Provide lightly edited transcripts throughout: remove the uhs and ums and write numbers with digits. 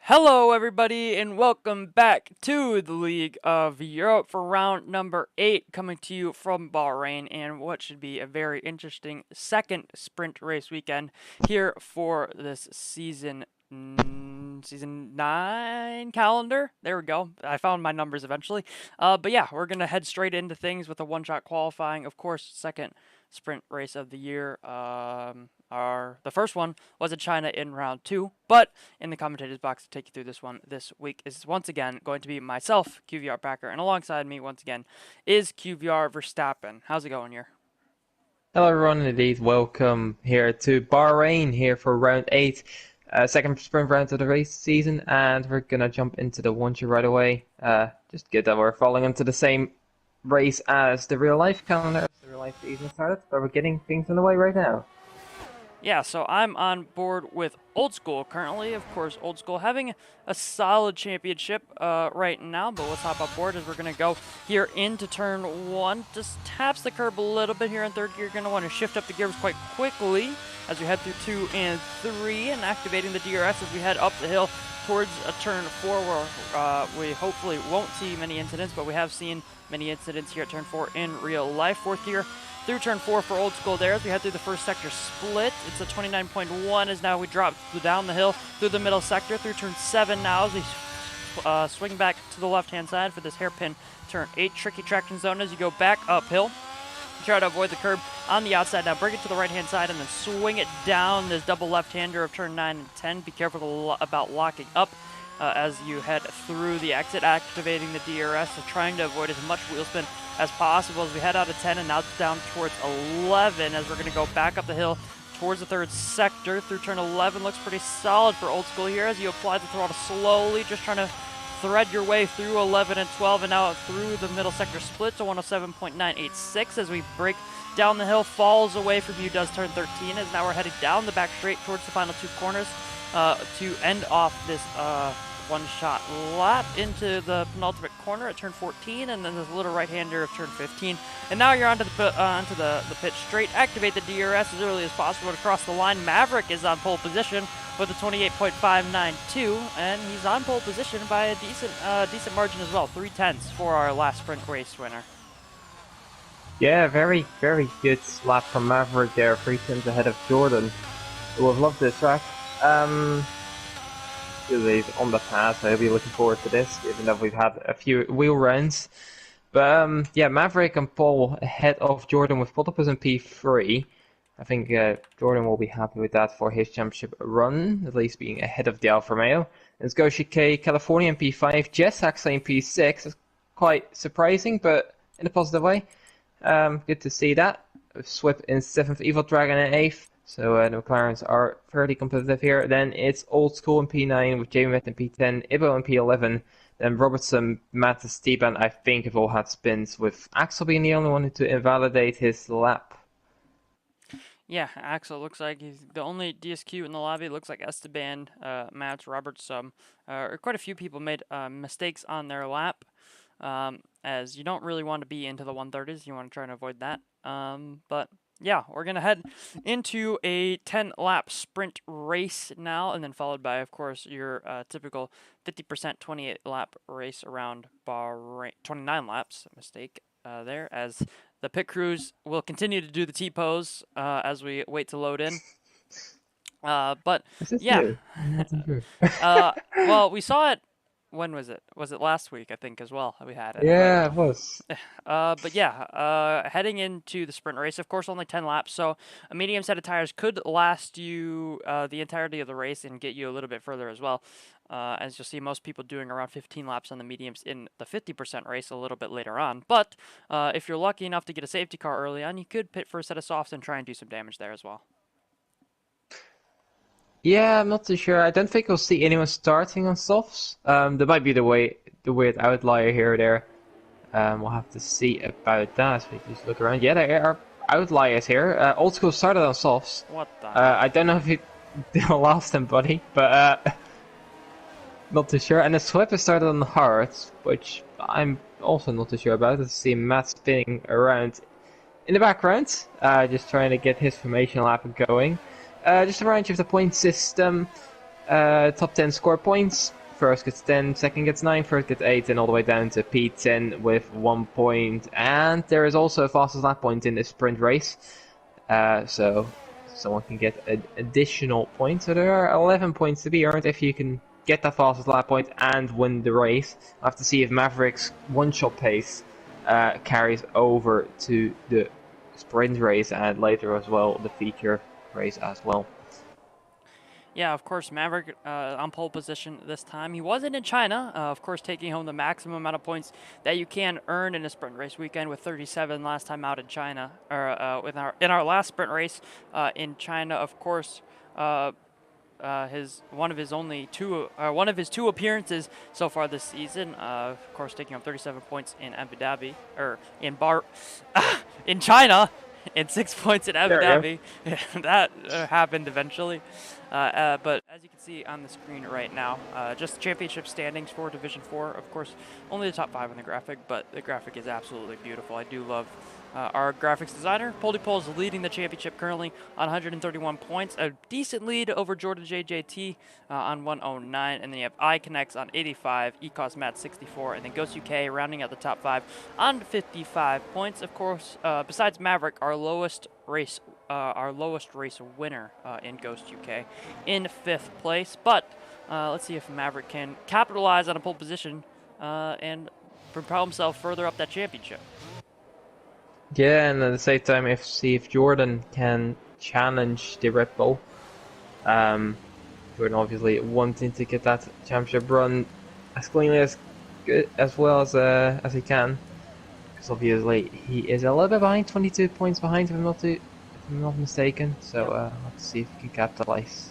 Hello, everybody, and welcome back to the League of Europe for round number 8, coming to you from Bahrain, and what should be a very interesting second sprint race weekend here for this season 9 calendar. There we go. I found my numbers eventually. But yeah, we're gonna head straight into things with a one-shot qualifying. Of course, second sprint race of the year. The first one was in China in round 2, but in the commentators box to take you through this one this week is once again going to be myself, QVR Packer, and alongside me once again is QVR Verstappen. How's it going here? Hello everyone, indeed. Welcome here to Bahrain here for round 8, second sprint round of the race season, and we're gonna jump into the one-two right away. Just good that we're falling into the same race as the real life calendar, as the real life season started, but we're getting things in the way right now. Yeah, so I'm on board with Old School currently. Of course, Old School having a solid championship right now, but let's hop on board as we're going to go here into turn 1. Just taps the curb a little bit here in third gear. You're going to want to shift up the gears quite quickly as we head through 2 and 3 and activating the DRS as we head up the hill towards a turn 4 where we hopefully won't see many incidents, but we have seen many incidents here at turn 4 in real life. Fourth gear through turn 4 for Old School there as we head through the first sector split. It's a 29.1 as now we drop down the hill through the middle sector through turn 7 now as we swing back to the left-hand side for this hairpin turn 8 tricky traction zone as you go back uphill. Try to avoid the curb on the outside. Now bring it to the right-hand side and then swing it down this double left-hander of turn 9 and 10. Be careful about locking up as you head through the exit, activating the DRS, so trying to avoid as much wheel spin as possible as we head out of 10 and now down towards 11 as we're going to go back up the hill towards the third sector through turn 11. Looks pretty solid for Old School here as you apply the throttle slowly, just trying to thread your way through 11 and 12 and now through the middle sector split to 107.986 as we break down the hill, falls away from you, does turn 13 as now we're heading down the back straight towards the final 2 corners to end off this one-shot lap into the penultimate corner at turn 14, and then this little right-hander of turn 15. And now you're onto the pit straight. Activate the DRS as early as possible to cross the line. Maverick is on pole position with a 28.592, and he's on pole position by a decent margin as well. 3/10 for our last sprint race winner. Yeah, very, very good lap from Maverick there, 3 tenths ahead of Jordan. Who have loved this track. He's on the pass. I'll be looking forward to this, even though we've had a few wheel runs. But yeah, Maverick and Paul ahead of Jordan with pole position P3. I think Jordan will be happy with that for his championship run, at least being ahead of the Alfa Romeo. Let's go Chicane, California in P5, Jess actually in P6. It's quite surprising, but in a positive way. Good to see that. Swip in 7th, Evil Dragon in 8th. So the McLarens are fairly competitive here. Then it's Old School in P9 with Jamie Met in P10, Ibo in P11. Then Robertson, Matt, Stepan, I think have all had spins, with Axel being the only one to invalidate his lap. Yeah, Axel looks like he's the only DSQ in the lobby. It looks like Esteban, Matt, Roberts, quite a few people made mistakes on their lap. As you don't really want to be into the 130s. You want to try and avoid that. But yeah, we're going to head into a 10-lap sprint race now, and then followed by, of course, your typical 50% 28-lap race around Bahrain. 29 laps, mistake there, as the pit crews will continue to do the T-pose as we wait to load in. But yeah, well, we saw it. When was it? Was it last week? I think as well. We had it. Yeah, it was. But yeah, heading into the sprint race, of course, only 10 laps. So a medium set of tires could last you the entirety of the race and get you a little bit further as well. As you'll see, most people doing around 15 laps on the mediums in the 50% race a little bit later on. But if you're lucky enough to get a safety car early on, you could pit for a set of softs and try and do some damage there as well. Yeah, I'm not too sure. I don't think we'll see anyone starting on softs. There might be the weird outlier here or there. We'll have to see about that. We just look around. Yeah, there are outliers here. Old School started on softs. What the? I don't know if he lost him, buddy, but not too sure. And the Swipper started on the hards, which I'm also not too sure about. I see Matt spinning around in the background, just trying to get his formation lap going. Just to remind you of the point system, top 10 score points. First gets 10, second gets 9, third gets 8, and all the way down to P10 with 1 point. And there is also a fastest lap point in this sprint race. So someone can get an additional point. So there are 11 points to be earned if you can get that fastest lap point and win the race. I'll have to see if Maverick's one-shot pace carries over to the sprint race and later as well the feature race as well. Yeah, of course, Maverick on pole position this time. He wasn't in China, of course, taking home the maximum amount of points that you can earn in a sprint race weekend with 37 last time out in China, or in our last sprint race in China. Of course, one of his two appearances so far this season. Of course, taking home 37 points in Abu Dhabi or in China. And 6 points in Abu Dhabi. That happened eventually. But as you can see on the screen right now, just the championship standings for Division 4. Of course, only the top 5 on the graphic, but the graphic is absolutely beautiful. I do love our graphics designer. Polypole is leading the championship currently on 131 points. A decent lead over Jordan JJT on 109. And then you have iConnects on 85, Ecos Matt 64, and then Ghost UK rounding out the top 5 on 55 points. Of course, besides Maverick, our lowest race winner in Ghost UK in 5th place. But let's see if Maverick can capitalize on a pole position and propel himself further up that championship. Yeah, and at the same time, see if Jordan can challenge the Red Bull. Jordan obviously wanting to get that championship run as cleanly as well as he can, because obviously he is a little bit behind, 22 points behind if I'm not mistaken. So let's see if he can capitalize.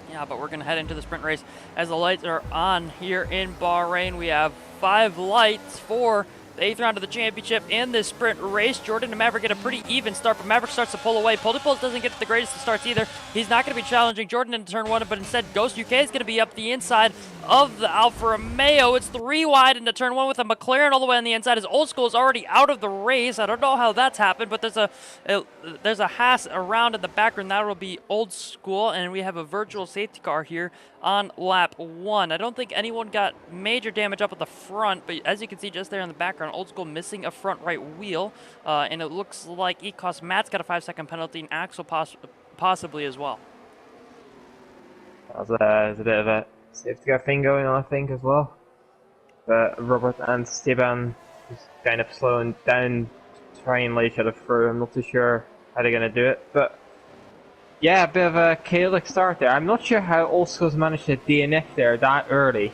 Yeah, but we're going to head into the sprint race as the lights are on here in Bahrain. We have 5 lights for the 8th round of the championship in this sprint race. Jordan and Maverick get a pretty even start, but Maverick starts to pull away. Polypole doesn't get the greatest of starts either. He's not going to be challenging Jordan into turn 1, but instead Ghost UK is going to be up the inside of the Alfa Romeo. It's 3 wide into turn 1 with a McLaren all the way on the inside. His Old School is already out of the race. I don't know how that's happened, but there's a Haas around in the background. That will be Old School, and we have a virtual safety car here on lap 1. I don't think anyone got major damage up at the front, but as you can see just there in the background, Old School missing a front right wheel, and it looks like Ecos Matt's got a 5-second penalty, and Axel possibly as well. There's a bit of a safety car thing going on, I think, as well. But Robert and Steban just kind of slowing down, trying to lay each other through. I'm not too sure how they're going to do it, but yeah, a bit of a chaotic start there. I'm not sure how Old School's managed to DNF there that early.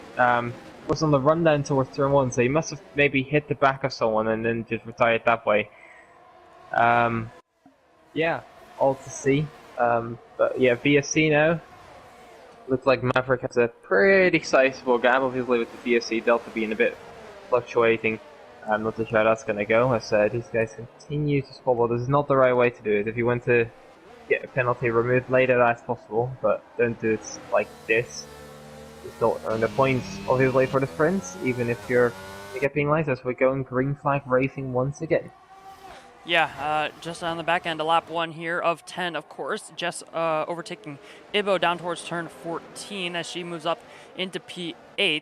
Was on the rundown towards turn 1, so he must have maybe hit the back of someone and then just retired that way. Yeah, all to see. But yeah, VSC now. Looks like Maverick has a pretty sizable gap, obviously with the VSC Delta being a bit fluctuating. I'm not too sure how that's going to go, as these guys continue to squabble. This is not the right way to do it. If you want to get a penalty removed later, that's possible, but don't do it like this. You still earn the points, obviously, for the sprints, even if you get penalized, as we're going green flag racing once again. Yeah, just on the back end of lap 1 here of 10, of course. Jess overtaking Ibo down towards turn 14 as she moves up into P8,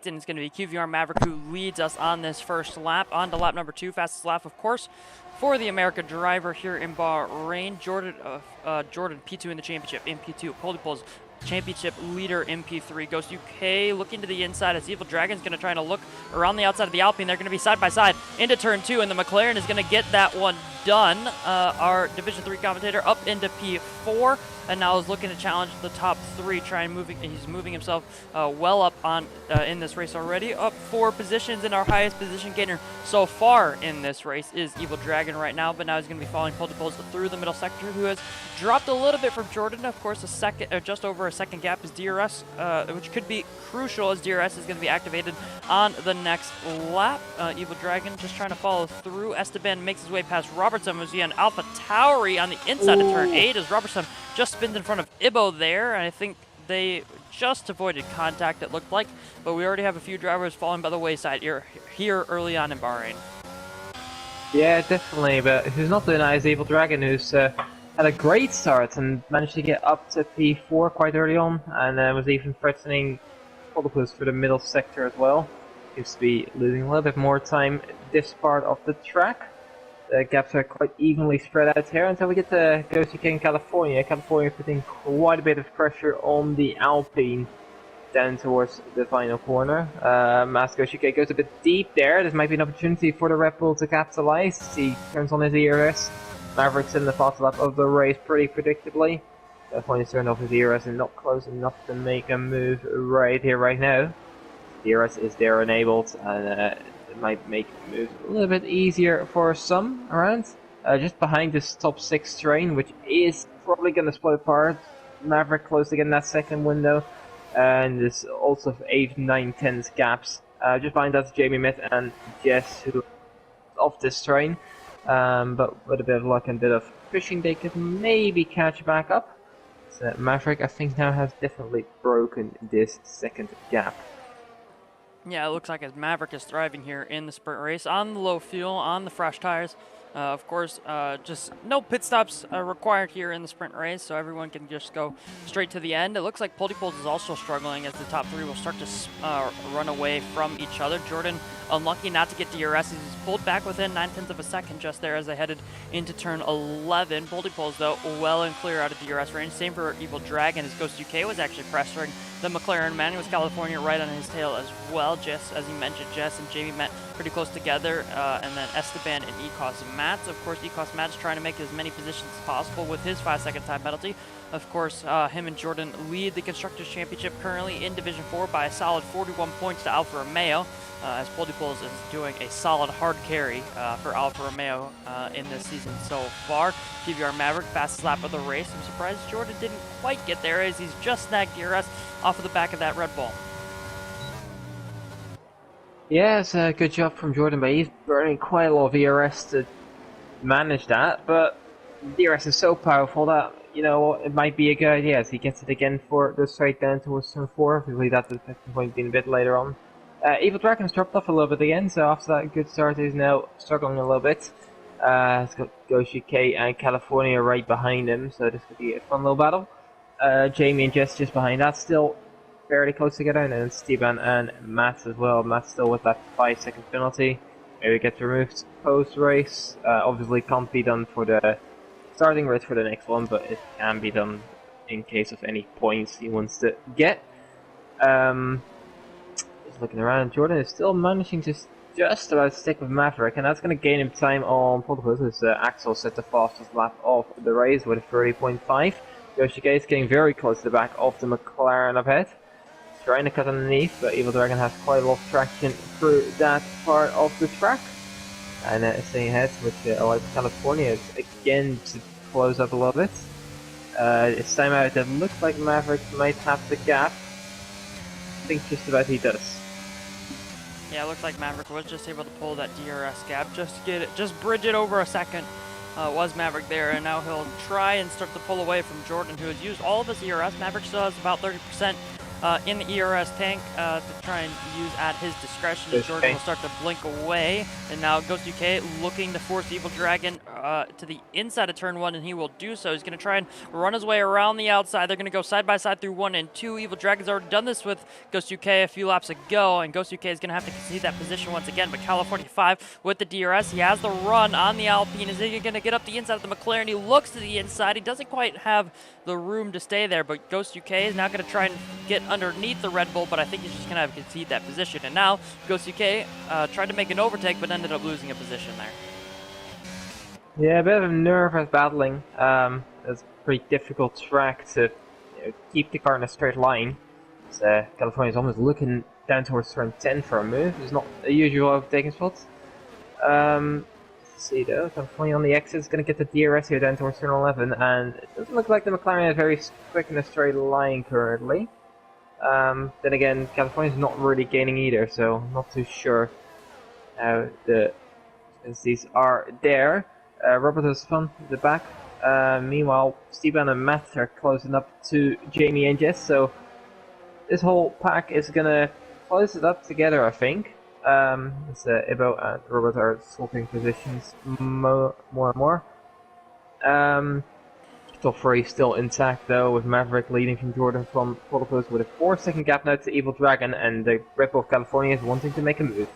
and it's going to be QVR Maverick who leads us on this first lap. On to lap number 2, fastest lap, of course, for the American driver here in Bahrain. Jordan P2 in the championship, in P2. Polypole's championship leader in P3. Ghost UK looking to the inside as Evil Dragon's going to try to look around the outside of the Alpine. They're going to be side by side into turn 2, and the McLaren is going to get that one done. Our Division 3 commentator up into P4, and now is looking to challenge the top 3. He's moving himself well up on in this race already. Up 4 positions, in our highest position gainer so far in this race is Evil Dragon right now, but now he's going to be following Polypoles through the middle sector, who has dropped a little bit from Jordan. Of course, just over a second gap is DRS, which could be crucial as DRS is going to be activated on the next lap. Evil Dragon just trying to follow through. Esteban makes his way past Robertson. Was he on Alpha Tauri on the inside of turn 8 as Robertson just spins in front of Ibo there, and I think they just avoided contact, it looked like, but we already have a few drivers falling by the wayside here early on in Bahrain. Yeah, definitely, but who's not doing that is Evil Dragon, who's had a great start and managed to get up to P4 quite early on, and was even threatening Platypus for the middle sector as well. Seems to be losing a little bit more time this part of the track. The gaps are quite evenly spread out here until we get to Ghost UK in California. California putting quite a bit of pressure on the Alpine down towards the final corner. As Ghost UK goes a bit deep there, this might be an opportunity for the Red Bull to capitalize. He turns on his ERS. Maverick's in the fast lap of the race pretty predictably. California's turned off his ERS and not close enough to make a move right here, right now. The ERS is there enabled, and it might make moves a little bit easier for some around. Just behind this top 6 train, which is probably going to split apart. Maverick close to get in that second window, and there's also 8, 9, 10 gaps. Just behind that's Jamie Mitt and Jess, who off this train. But with a bit of luck and a bit of pushing, they could maybe catch back up. So Maverick, I think, now has definitely broken this second gap. Yeah, it looks like as Maverick is thriving here in the sprint race on the low fuel, on the fresh tires. Of course, just no pit stops required here in the sprint race, so everyone can just go straight to the end. It looks like Platypus is also struggling as the top 3 will start to run away from each other. Jordan, unlucky not to get DRS. He's pulled back within 9/10 of a second just there as they headed into turn 11. Platypus, though, well and clear out of DRS range. Same for Evil Dragon, as Ghost UK was actually pressuring the McLaren. Manny was California right on his tail as well. Jess, as you mentioned, Jess and Jamie met pretty close together, and then Esteban and Ecos Mats. Of course, Ecos Mats trying to make as many positions as possible with his 5-second time penalty. Of course, him and Jordan lead the Constructors' Championship currently in Division 4 by a solid 41 points to Alfa Romeo, as Platypus is doing a solid hard carry for Alfa Romeo in this season so far. PBR Maverick, fastest lap of the race. I'm surprised Jordan didn't quite get there as he's just snagged DRS off of the back of that Red Bull. Yeah, it's a good job from Jordan, but he's burning quite a lot of ERS to manage that. But DRS is so powerful that, you know, it might be a good idea as he gets it again for the straight down towards turn 4. I believe that's the second point being a bit later on. Evil Dragon's dropped off a little bit again, so after that good start, he's now struggling a little bit. He's got Ghost UK and California right behind him, so this could be a fun little battle. Jamie and Jess just behind that, still fairly close together, and then Steban and Matt as well. Matt still with that 5-second penalty. Maybe gets removed post-race. Obviously can't be done for the starting race for the next one, but it can be done in case of any points he wants to get. Just looking around, Jordan is still managing to just about stick with Maverick, and that's going to gain him time on Platypus, as Axel set the fastest lap of the race with a 30.5. Yoshige is getting very close to the back of the McLaren up ahead. Trying to cut underneath, but Evil Dragon has quite a lot of traction through that part of the track. And staying ahead with California again to close up a little bit. This time out, it looks like Maverick might have the gap. I think just about he does. Yeah, it looks like Maverick was just able to pull that DRS gap, just bridge it over a second. Was Maverick there, and now he'll try and start to pull away from Jordan, who has used all of his ERS. Maverick still has about 30% in the ERS tank to try and use at his discretion. And Jordan will start to blink away, and now Ghost UK looking to force Evil Dragon to the inside of turn 1, and he will do so. He's going to try and run his way around the outside. They're going to go side by side through 1 and 2. Evil Dragon's already done this with Ghost UK a few laps ago, and Ghost UK is going to have to concede that position once again. But California 5 with the DRS, he has the run on the Alpine. Is he going to get up the inside of the McLaren? He looks to the inside. He doesn't quite have the room to stay there, but Ghost UK is now going to try and get underneath the Red Bull, but I think he's just going to have to concede that position. And now Ghost UK tried to make an overtake, but ended up losing a position there. Yeah, a bit of nervous battling. It's a pretty difficult track to keep the car in a straight line. California's almost looking down towards turn 10 for a move. It's not a usual overtaking spot. Let's see though, California on the exit is going to get the DRS here down towards turn 11, and it doesn't look like the McLaren is very quick in a straight line currently. Then again, California's not really gaining either, so I'm not too sure how the these are there. Robert has fun at the back. Meanwhile, Steban and Matt are closing up to Jamie and Jess, so this whole pack is gonna close it up together, I think. Ibo and Robert are swapping positions more and more. Top 3 still intact though, with Maverick leading from Jordan from Protopus with a 4-second gap now to Evil Dragon, and the Red Bull of California is wanting to make a move.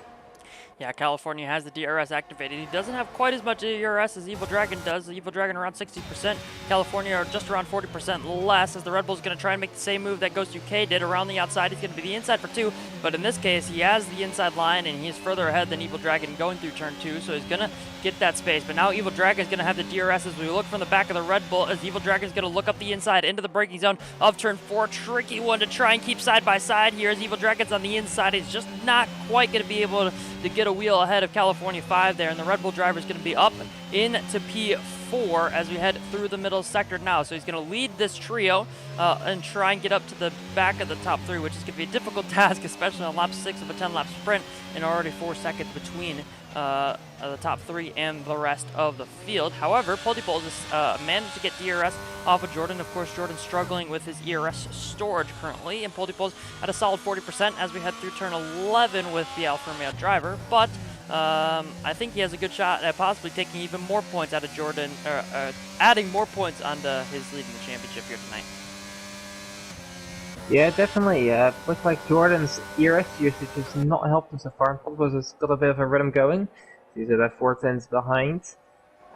Yeah, California has the DRS activated. He doesn't have quite as much DRS as Evil Dragon does. Evil Dragon around 60%. California are just around 40% less, as the Red Bull's going to try and make the same move that Ghost UK did around the outside. He's going to be the inside for 2, but in this case, he has the inside line, and he's further ahead than Evil Dragon going through turn 2, so he's going to get that space. But now Evil Dragon is going to have the DRS as we look from the back of the Red Bull, as Evil Dragon is going to look up the inside into the braking zone of turn 4. Tricky one to try and keep side by side here, as Evil Dragon's on the inside. He's just not quite going to be able to get a wheel ahead of California 5 there, and the Red Bull driver is going to be up into P4 as we head through the middle sector now. So he's going to lead this trio and try and get up to the back of the top 3, which is going to be a difficult task, especially on lap 6 of a 10-lap sprint, and already 4 seconds between the top 3 and the rest of the field. However, Poldypoles has managed to get DRS off of Jordan. Of course, Jordan's struggling with his ERS storage currently, and Poldypoles at a solid 40% as we head through turn 11 with the Alfa Romeo driver. But I think he has a good shot at possibly taking even more points out of Jordan, adding more points onto his lead in the championship here tonight. Yeah, definitely. Looks like Jordan's ERS usage has not helped him so far. Poldypoles has got a bit of a rhythm going. He's about 4 tenths behind.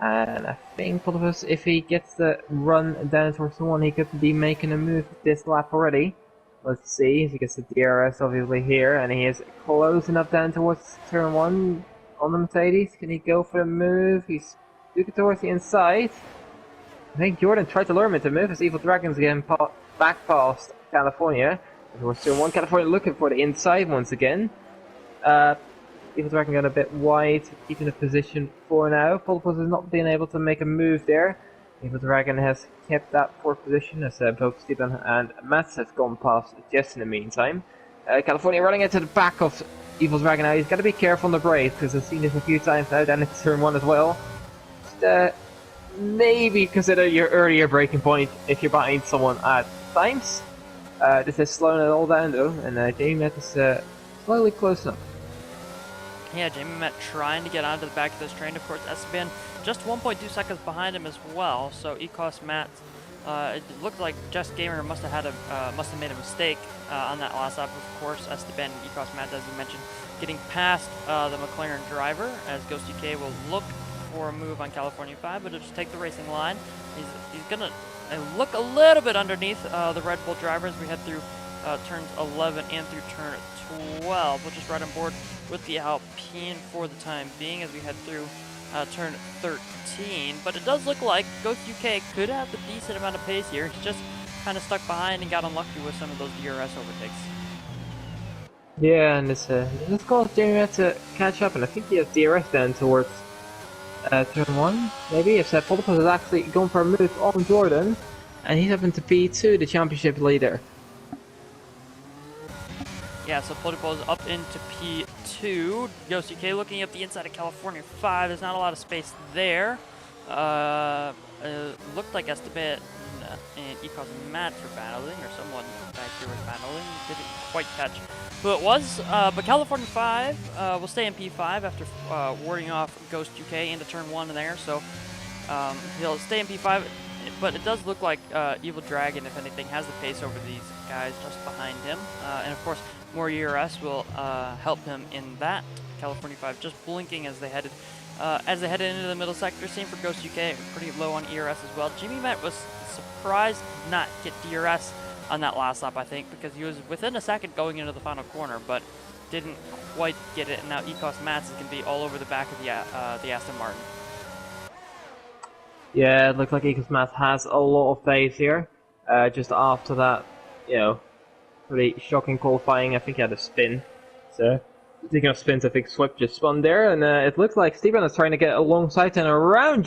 And I think Poldypoles, if he gets the run down towards the 1, he could be making a move this lap already. Let's see if he gets the DRS obviously here, and he is closing up down towards turn 1 on the Mercedes. Can he go for the move? He's looking towards the inside. I think Jordan tried to lure him into move as Evil Dragon's getting back past California. Towards turn 1, California looking for the inside once again. Evil Dragon got a bit wide, keeping the position for now. Poldypoles has not been able to make a move there. Evil Dragon has kept that 4th position as both Stephen and Mats have gone past just in the meantime. California running into the back of Evil Dragon now. He's got to be careful on the brake because I've seen this a few times now, down into turn 1 as well. Just, maybe consider your earlier braking point if you're behind someone at times. This is slowing it all down though, and Jamie Met is slightly close up. Yeah, Jamie Met trying to get onto the back of this train. Of course, Esteban just 1.2 seconds behind him as well. So Ecos Matt, it looked like Just Gamer must have made a mistake on that last lap. Of course, Esteban and Ecos Matt, as you mentioned, getting past the McLaren driver, as Ghost UK will look for a move on California 5, but he'll just take the racing line. He's gonna look a little bit underneath the Red Bull driver as we head through turns 11 and through turn 12. We'll just ride on board with the Alpine for the time being as we head through turn 13. But it does look like Ghost UK could have a decent amount of pace here. He's just kind of stuck behind and got unlucky with some of those DRS overtakes. Yeah, and this caused Jamie Met to catch up, and I think he has DRS down towards turn 1, maybe. If Poldypoles is actually going for a move on Jordan, and he's up into P2, the championship leader. Yeah, so Poldypoles up into P2. Ghost UK looking up the inside of California 5. There's not a lot of space there. Looked like Esteban and Ecos and Matt were battling, or someone back here was battling. Didn't quite catch who it was. But California 5 will stay in P5 after warding off Ghost UK into turn 1 there. So he'll stay in P5. But it does look like Evil Dragon, if anything, has the pace over these guys just behind him. And of course, more ERS will help him in that. California 5 just blinking as they headed into the middle sector. Same for Ghost UK, pretty low on ERS as well. Jimmy Met was surprised not get DRS on that last lap, I think, because he was within a second going into the final corner, but didn't quite get it. And now Ecos Mats is going to be all over the back of the Aston Martin. Yeah, it looks like Ecos Mats has a lot of pace here. Just after that, pretty shocking qualifying. I think he had a spin. So, speaking of spins, I think Swift just spun there, and it looks like Steven is trying to get alongside and around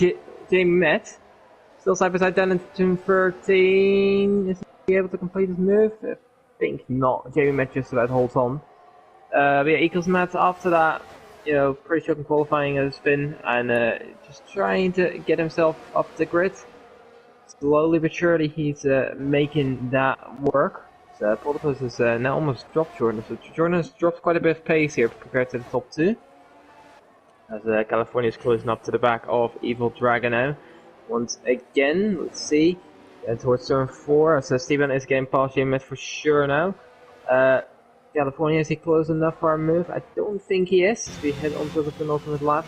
Jamie Met. Still side by side down into turn 13. Is he able to complete his move? I think not. Jamie Met just about holds on. But yeah, Ecos Mats after that, pretty shocking qualifying as a spin, and just trying to get himself up the grid. Slowly but surely, he's making that work. So Poldypoles has now almost dropped Jordan. So Jordan has dropped quite a bit of pace here compared to the top 2. As California is closing up to the back of Evil Dragon now. Once again, let's see. And towards turn 4, so Steven is getting past Zenith for sure now. California, is he close enough for our move? I don't think he is. We head onto the penultimate lap.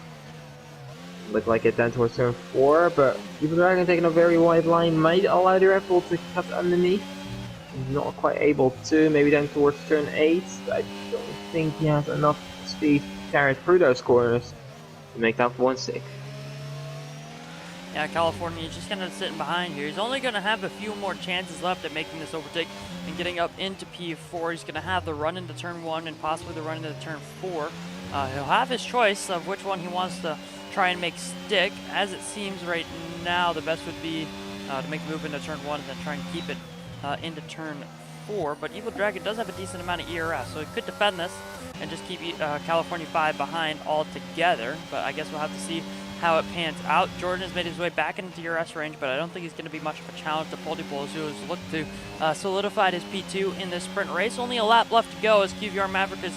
Look like it then towards turn 4, but Evil Dragon taking a very wide line might allow the Red Bull to cut underneath. He's not quite able to, maybe then towards turn 8. I don't think he has enough speed to carry through those corners to make that 1-6. Yeah, California is just kind of sitting behind here. He's only going to have a few more chances left at making this overtake and getting up into P4. He's going to have the run into turn 1 and possibly the run into turn 4. He'll have his choice of which one he wants to try and make stick. As it seems right now, the best would be to make the move into turn 1 and then try and keep it into turn 4. But Evil Dragon does have a decent amount of ERS, so he could defend this and just keep California 5 behind altogether. But I guess we'll have to see how it pans out. Jordan has made his way back into DRS range, but I don't think he's going to be much of a challenge to Poldypolls, who has looked to solidify his P2 in this sprint race. Only a lap left to go as QVR Maverick is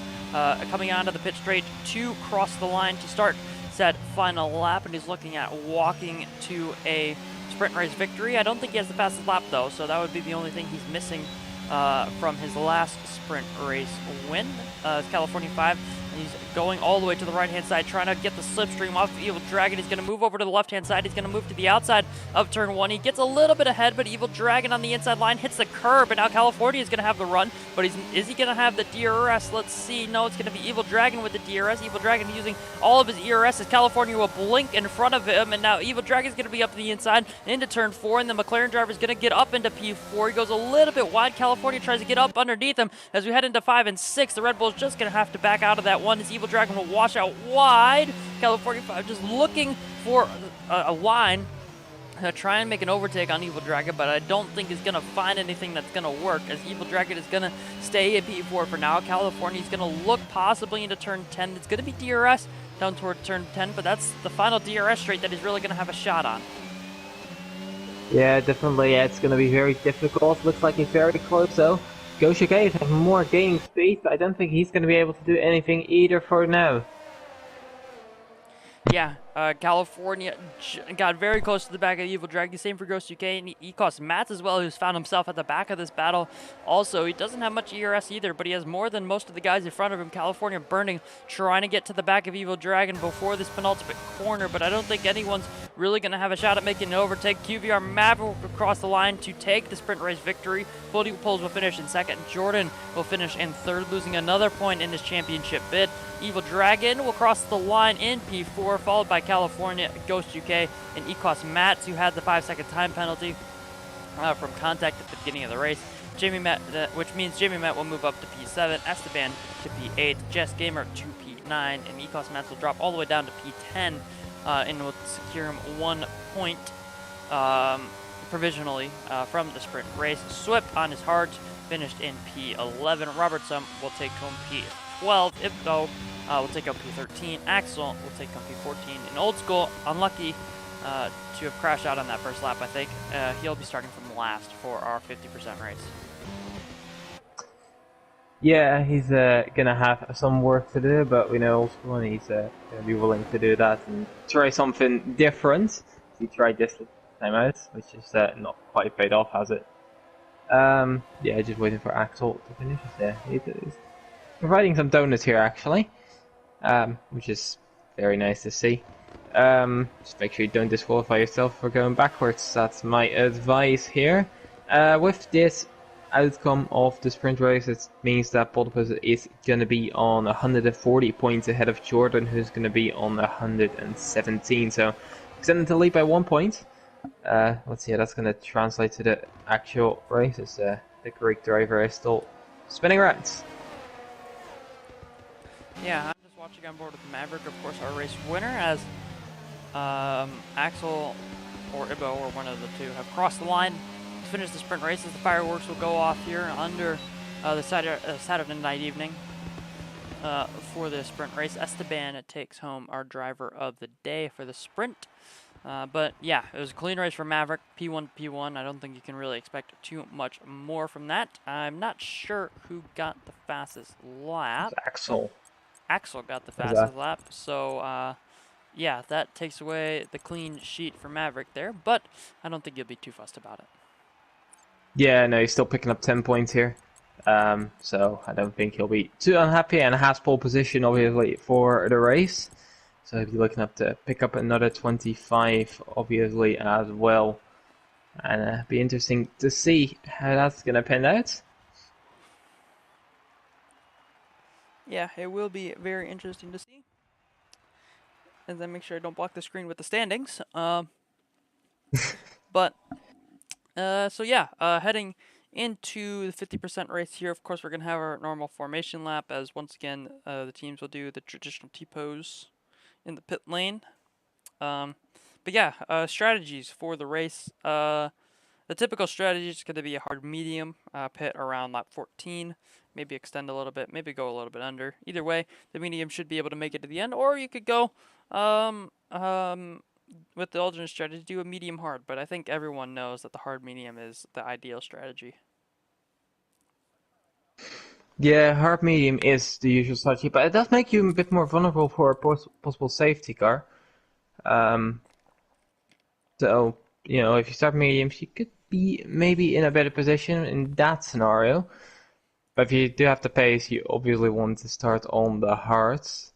coming onto the pit straight to cross the line to start said final lap, and he's looking at walking to a sprint race victory. I don't think he has the fastest lap though, so that would be the only thing he's missing from his last sprint race win. California 5. He's going all the way to the right-hand side, trying to get the slipstream off of Evil Dragon. He's going to move over to the left-hand side. He's going to move to the outside of turn 1. He gets a little bit ahead, but Evil Dragon on the inside line hits the curb, and now California is going to have the run. But is he going to have the DRS? Let's see. No, it's going to be Evil Dragon with the DRS. Evil Dragon using all of his ERS as California will blink in front of him, and now Evil Dragon is going to be up to the inside into turn 4, and the McLaren driver is going to get up into P4. He goes a little bit wide. California tries to get up underneath him as we head into 5 and 6. The Red Bull is just going to have to back out of that one as Evil Dragon will wash out wide. California 5 just looking for a line to try and make an overtake on Evil Dragon, but I don't think he's going to find anything that's going to work as Evil Dragon is going to stay at P4 for now. California is going to look possibly into turn 10. It's going to be DRS down toward turn 10, but that's the final DRS straight that he's really going to have a shot on. Yeah, definitely. Yeah, it's going to be very difficult. Looks like he's very close though. Goshike has more gaining speed, but I don't think he's going to be able to do anything either for now. Yeah, California got very close to the back of Evil Dragon. Same for Ghost UK, and he cost Mats as well, who's found himself at the back of this battle. Also, he doesn't have much ERS either, but he has more than most of the guys in front of him. California burning, trying to get to the back of Evil Dragon before this penultimate corner, but I don't think anyone's really going to have a shot at making an overtake. QVR Maverick will cross the line to take the sprint race victory. Poldypolls will finish in second. Jordan will finish in third, losing another point in his championship bid. Evil Dragon will cross the line in P4, followed by California, Ghost UK, and Ecos Mats, who had the 5-second time penalty from contact at the beginning of the race. Jamie Matt, which means Jamie Matt will move up to P7, Esteban to P8, Jess Gamer to P9, and Ecos Mats will drop all the way down to P10 and will secure him 1 point provisionally from the sprint race. Swip on his heart finished in P11. Robertson will take home P12. Ipto will take up P13. Axel will take up P14. And Old School, unlucky to have crashed out on that first lap, I think. He'll be starting from last for our 50% race. Yeah, he's gonna have some work to do, but we know Old School and he's gonna be willing to do that and try something different. He tried this time out, which is not quite paid off, has it? Yeah, just waiting for Axel to finish. Yeah, he's providing some donuts here actually, which is very nice to see. Just make sure you don't disqualify yourself for going backwards. That's my advice here. With this outcome of the sprint race, it means that Poldypolls is going to be on 140 points ahead of Jordan, who's going to be on 117. So extended the lead by 1 point. Let's see how that's going to translate to the actual race, as the Greek driver is still spinning around. Yeah, I'm just watching on board with Maverick, of course, our race winner, as Axel or Ibo, or one of the two, have crossed the line to finish the sprint race, as the fireworks will go off here under the Saturday night evening for the sprint race. Esteban takes home our driver of the day for the sprint. But yeah, it was a clean race for Maverick, P1 to P1. I don't think you can really expect too much more from that. I'm not sure who got the fastest lap. Axel. Axel got the fastest lap, so yeah, that takes away the clean sheet for Maverick there, but I don't think you'll be too fussed about it. Yeah, no, he's still picking up 10 points here. So I don't think he'll be too unhappy, and has pole position obviously for the race. So he'll be looking up to pick up another 25 obviously as well. And be interesting to see how that's going to pan out. Yeah, it will be very interesting to see. And then make sure I don't block the screen with the standings. But so yeah, heading into the 50% race here, of course, we're going to have our normal formation lap, as once again, the teams will do the traditional T-pose in the pit lane. But yeah, strategies for the race. The typical strategy is going to be a hard medium, pit around lap 14, maybe extend a little bit, maybe go a little bit under. Either way, the medium should be able to make it to the end, or you could go with the alternate strategy, do a medium hard. But I think everyone knows that the hard medium is the ideal strategy. Yeah, hard medium is the usual strategy, but it does make you a bit more vulnerable for a possible safety car. Um, so, if you start mediums, you could be maybe in a better position in that scenario. But if you do have the pace, you obviously want to start on the hards.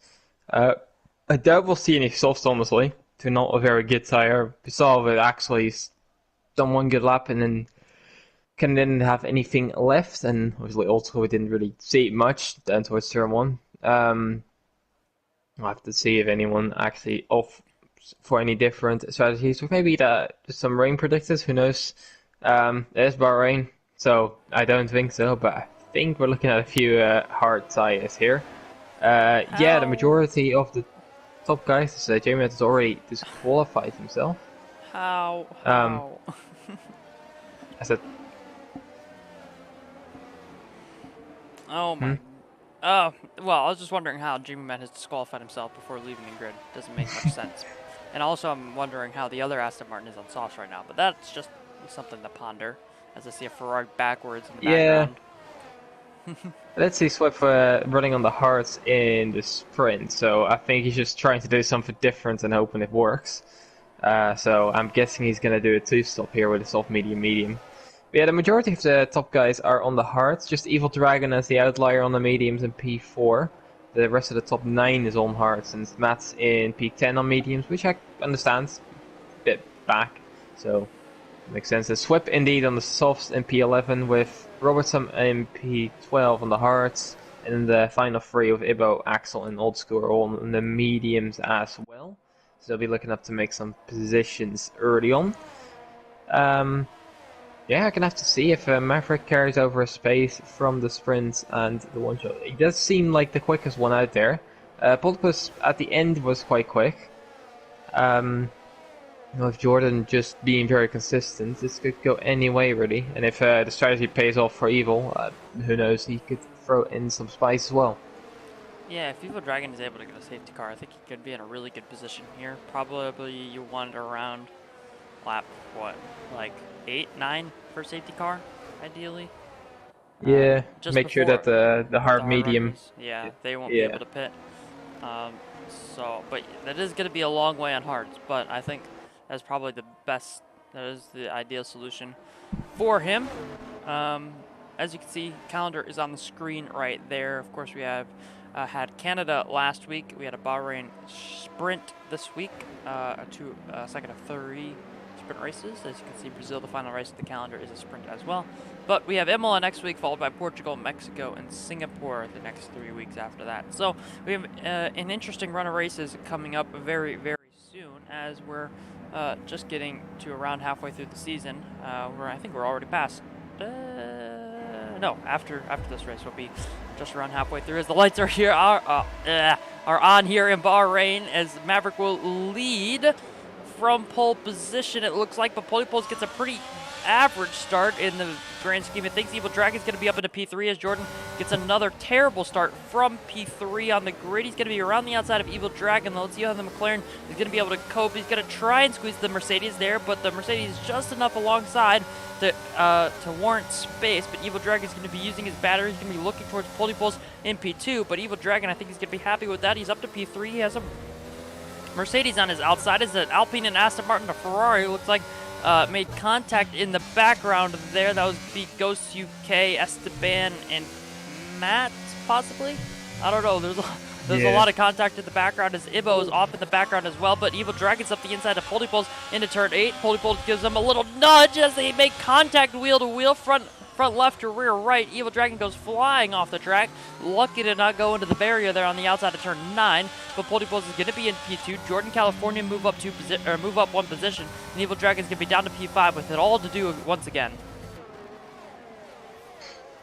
I doubt we'll see any softs, honestly. They're not a very good tire. We saw it actually done one good lap and then didn't have anything left, and obviously also we didn't really see it much down towards turn one. I'll have to see if anyone actually off for any different strategies, or maybe some rain predictors. Who knows? There's Bahrain, so I don't think so, but I think we're looking at a few hard tires here. Yeah, the majority of the top guys, Jamie has already disqualified himself. How? I said, Oh my. Oh, well, I was just wondering how Jamie Man has disqualified himself before leaving the grid. Doesn't make much sense. And also, I'm wondering how the other Aston Martin is on softs right now. But that's just something to ponder, as I see a Ferrari backwards in the background. Let's see Swift running on the hards in the sprint. So I think he's just trying to do something different and hoping it works. So I'm guessing he's going to do a two-stop here with a soft, medium, medium. But yeah, the majority of the top guys are on the hards. Just Evil Dragon as the outlier on the mediums in P4. The rest of the top 9 is on hards, and Matt's in P10 on mediums, which I understand. A bit back, so it makes sense. The Swip indeed on the softs in P11, with Robertson in P12 on the hards, and then the final 3 of Ibo, Axel, and Old School are all on the mediums as well. So they'll be looking up to make some positions early on. Yeah, I'm gonna have to see if Maverick carries over a space from the sprint and the one shot. He does seem like the quickest one out there. Poltopus at the end was quite quick. With Jordan just being very consistent, this could go any way really. And if the strategy pays off for Evil, who knows, he could throw in some spice as well. Yeah, if Evil Dragon is able to get a safety car, I think he could be in a really good position here. Probably you want it around lap, what, like 8, 9 for safety car, ideally. Yeah, just make sure that the hard medium. Runners, yeah, they won't be able to pit. But that is going to be a long way on hards. But I think that's probably the best. That is the ideal solution for him. As you can see, calendar is on the screen right there. Of course, we have had Canada last week. We had a Bahrain sprint this week. 2 of 3 sprint races. As you can see, Brazil, the final race of the calendar, is a sprint as well. But we have Imola next week, followed by Portugal, Mexico, and Singapore the next 3 weeks after that. So we have an interesting run of races coming up very, very soon, as we're just getting to around halfway through the season. I think we're already past. No, after this race, we'll be just around halfway through, as the lights are here are on here in Bahrain, as Maverick will lead from pole position, it looks like, but Polypols gets a pretty average start in the grand scheme of things. Evil Dragon's going to be up into P3 as Jordan gets another terrible start from P3 on the grid. He's going to be around the outside of Evil Dragon, though. Let's see how the McLaren is going to be able to cope. He's going to try and squeeze the Mercedes there, but the Mercedes is just enough alongside to warrant space. But Evil Dragon is going to be using his battery. He's going to be looking towards Polypols in P2, but Evil Dragon, I think he's going to be happy with that. He's up to P3. He has a Mercedes on his outside. Is an Alpine and Aston Martin, a Ferrari. Looks like made contact in the background there. That was Ghost UK, Esteban, and Matt, possibly? I don't know. There's a lot of contact in the background as Ibo is off in the background as well, but Evil Dragon's up the inside of Polypoles into turn 8. Polypoles gives them a little nudge as they make contact wheel to wheel, front left to rear right. Evil Dragon goes flying off the track. Lucky to not go into the barrier there on the outside of turn 9, but Polypoles is going to be in P2. Jordan, California move up one position, and Evil Dragon's going to be down to P5 with it all to do once again.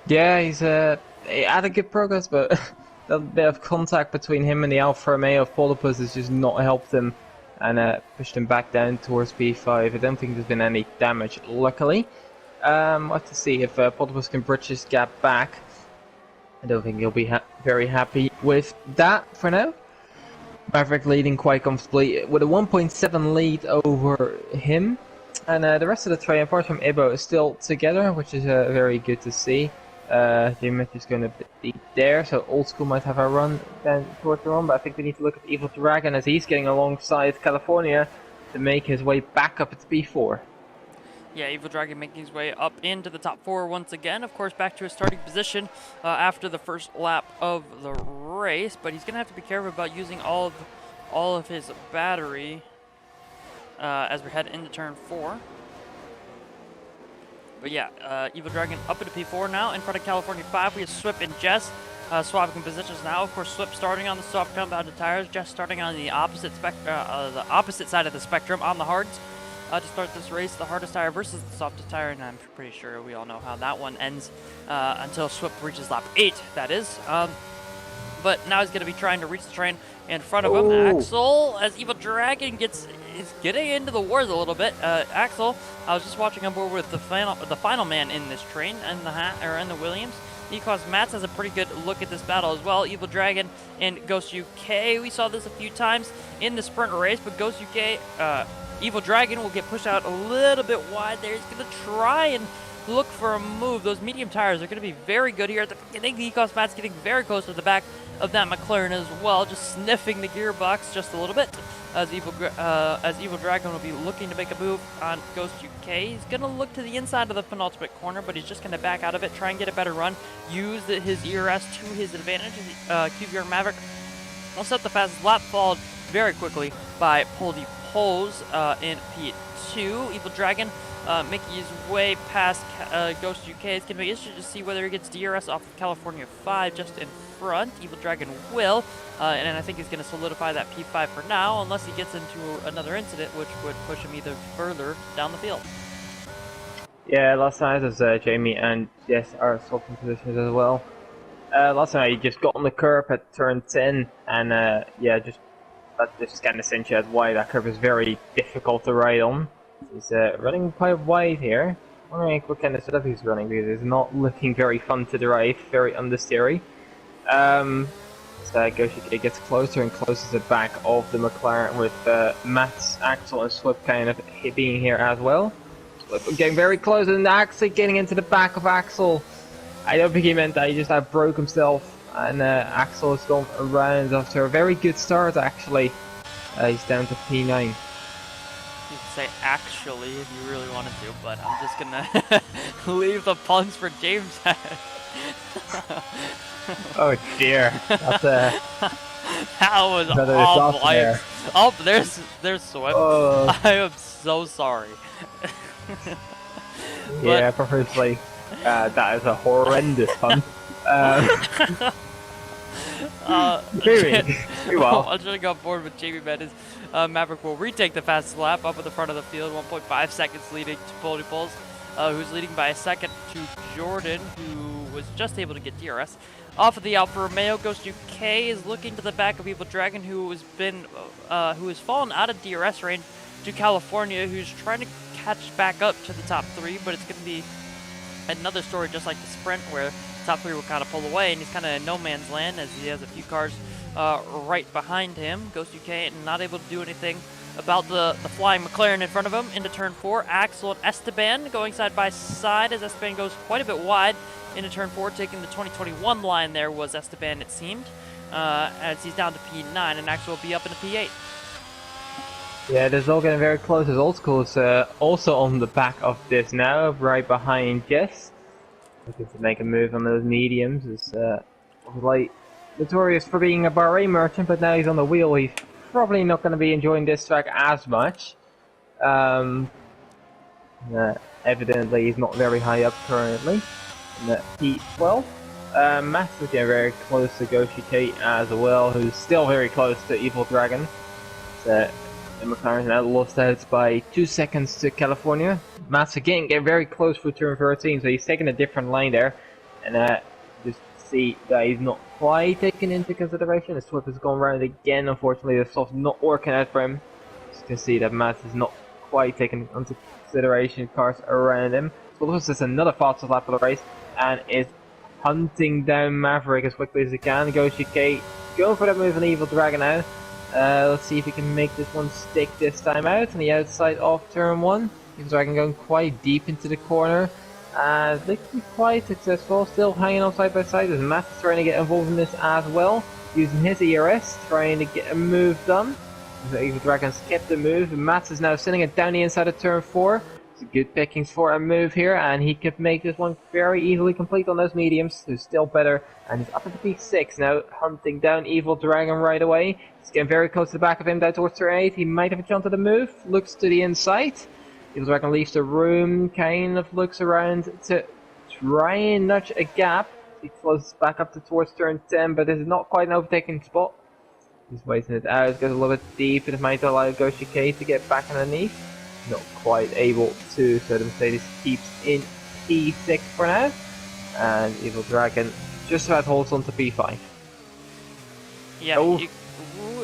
Yeah, he had a good progress, but a bit of contact between him and the Alfa Romeo of Polypus has just not helped him and pushed him back down towards P5. I don't think there's been any damage, luckily. We'll have to see if Polypus can bridge this gap back. I don't think he'll be very happy with that for now. Maverick leading quite comfortably with a 1.7 lead over him. And the rest of the train, apart from Ibo, is still together, which is very good to see. Zenith is going to be there, so Old School might have a run then towards the run, but I think we need to look at Evil Dragon as he's getting alongside California to make his way back up to P4. Yeah, Evil Dragon making his way up into the top 4 once again. Of course, back to his starting position after the first lap of the race, but he's going to have to be careful about using all of his battery as we head into turn 4. But yeah, Evil Dragon up into P4 now. In front of California 5, we have Swip and Jess swapping positions now. Of course, Swip starting on the soft compounded tires, Jess starting on the opposite side of the spectrum on the hards. To start this race, the hardest tire versus the softest tire, and I'm pretty sure we all know how that one ends until Swip reaches lap 8, that is. But now he's going to be trying to reach the train in front of him. Axel, as Evil Dragon is getting into the wars a little bit. Axel, I was just watching on board with the final man in this train, in the Williams. Because Mats has a pretty good look at this battle as well. Evil Dragon and Ghost UK. We saw this a few times in the sprint race, but Ghost UK, Evil Dragon will get pushed out a little bit wide there. He's going to try and look for a move. Those medium tires are going to be very good here at the beginning. Because Matt's getting very close to the back of that McLaren as well, just sniffing the gearbox just a little bit. As Evil Dragon will be looking to make a move on Ghost UK. He's going to look to the inside of the penultimate corner, but he's just going to back out of it, try and get a better run, use his ERS to his advantage. QleenVigor Maverick will set the fastest lap, followed very quickly by Poldy Poles in P2. Evil Dragon making his way past Ghost UK. It's going to be interesting to see whether he gets DRS off of California 5 just in front. Evil Dragon will, and I think he's going to solidify that P5 for now, unless he gets into another incident, which would push him either further down the field. Yeah, last night as Jamie and Jess are swapping positions as well. Last night he just got on the curb at turn 10, and that just kind of cinches why that curve is very difficult to ride on. He's running quite wide here. I'm wondering what kind of setup he's running, because it's not looking very fun to drive, very understeery. So Ghost UK gets closer and closer to the back of the McLaren, with Mats, Axel and Swip kind of being here as well. Swip getting very close, and actually getting into the back of Axel. I don't think he meant that, he just broke himself, and Axel has gone around after a very good start actually. He's down to P9. You could say actually if you really wanted to, but I'm just gonna leave the puns for James. Oh dear, that's that was awful. Oh, there's Swip. I am so sorry. Yeah, professionally, that is a horrendous pun. Very well. I'm trying to go on board with Jamie Mendes. Maverick will retake the fastest lap up at the front of the field, 1.5 seconds leading to Poldy Poles, who's leading by a second to Jordan, who was just able to get DRS. Off of the Alfa Romeo, Ghost UK is looking to the back of Evil Dragon, who has fallen out of DRS range to California, who's trying to catch back up to the top 3, but it's going to be another story just like the sprint, where top 3 will kind of pull away, and he's kind of in no man's land as he has a few cars right behind him. Ghost UK not able to do anything about the flying McLaren in front of him. Into turn 4, Axel and Esteban going side by side as Esteban goes quite a bit wide into turn 4, taking the 2021 line there was Esteban, it seemed, as he's down to P9, and Axel will be up into P8. Yeah, this is all getting very close. As Old School is also on the back of this now, right behind Jess. Looking to make a move on those mediums. Is like notorious for being a Bahrain merchant, but now he's on the wheel. He's probably not going to be enjoying this track as much. Um, Evidently, he's not very high up currently. In the P12. Max is getting very close to Goshike as well, who's still very close to Evil Dragon. The McLaren now lost out by 2 seconds to California. Max again getting very close for turn 13, so he's taking a different line there. And just see that he's not quite taken into consideration. The Swift has gone round again. Unfortunately, the soft's not working out for him. As you can see that Max is not quite taken into consideration cars around him. So this is another fastest lap of the race and is hunting down Maverick as quickly as he can. Goshike going for that move on Evil Dragon now. Let's see if he can make this one stick this time out on the outside of turn 1. Evil Dragon going quite deep into the corner. They can be quite successful, still hanging on side by side as Matt is trying to get involved in this as well, using his ERS, trying to get a move done. So Evil Dragon's kept the move, and Matt is now sending it down the inside of turn 4. It's a good pickings for a move here, and he could make this one very easily complete on those mediums, who's still better, and he's up at the P6 now, hunting down Evil Dragon right away. He's getting very close to the back of him, down towards turn 8. He might have a chance to the move, looks to the inside. Evil Dragon leaves the room, kind of looks around to try and nudge a gap. He closes back up to towards turn 10, but this is not quite an overtaking spot. He's waiting it out, goes a little bit deep, and it might allow Goshike to get back underneath. Not quite able to, so the Mercedes keeps in P6 for now. And Evil Dragon just about holds on to P5. Yeah, oh,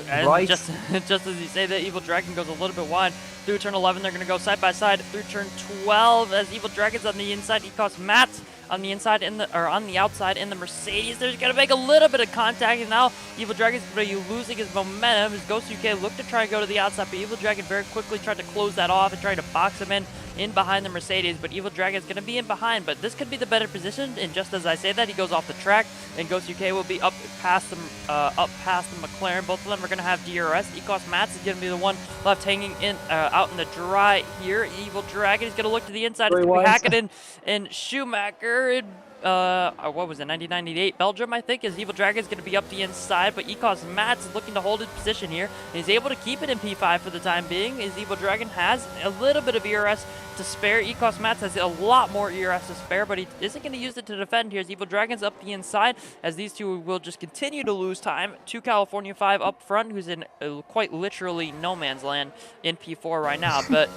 and right. just as you say that, Evil Dragon goes a little bit wide. Through turn 11, they're going to go side by side. Through turn 12, as Evil Dragon's on the inside, he costs Matt on the inside on the outside in the Mercedes. They're just going to make a little bit of contact, and now Evil Dragon's going to be losing his momentum. His Ghost UK looked to try and go to the outside, but Evil Dragon very quickly tried to close that off and tried to box him in behind the Mercedes, but Evil Dragon's going to be in behind, but this could be the better position, and just as I say that, he goes off the track, and Ghost UK will be up past the McLaren. Both of them are going to have DRS. Ecos Mats is going to be the one left hanging in out in the dry here. Evil Dragon is going to look to the inside. It's going to be Hackett and Schumacher in what was it, 1998 Belgium, I think, as Evil Dragon is going to be up the inside, but Ecos Mats is looking to hold his position here. He's able to keep it in P5 for the time being, as Evil Dragon has a little bit of ERS to spare. Ecos Mats has a lot more ERS to spare, but he isn't going to use it to defend here, as Evil Dragon's up the inside, as these two will just continue to lose time to California 5 up front, who's in quite literally no man's land in P4 right now, but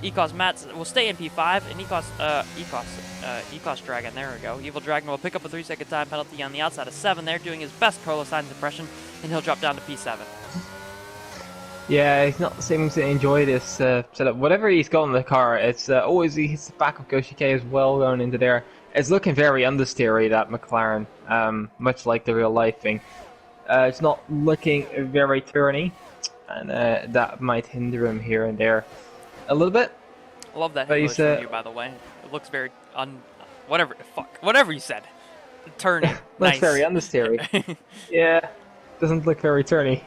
Ecos Mats will stay in P5, and Ecos Dragon, there we go. Evil Dragon will pick up a 3-second time penalty on the outside of 7 there, doing his best Carlos Sainz impression, and he'll drop down to P7. Yeah, he's not seeming to enjoy this setup. Whatever he's got in the car, it's always he hits the back of Goshike as well going into there. It's looking very understeery, that McLaren, much like the real life thing. It's not looking very turny, and that might hinder him here and there a little bit. I love that English from you, by the way. It looks very whatever you said. Turny. Looks nice. very understeery. Yeah, doesn't look very turny.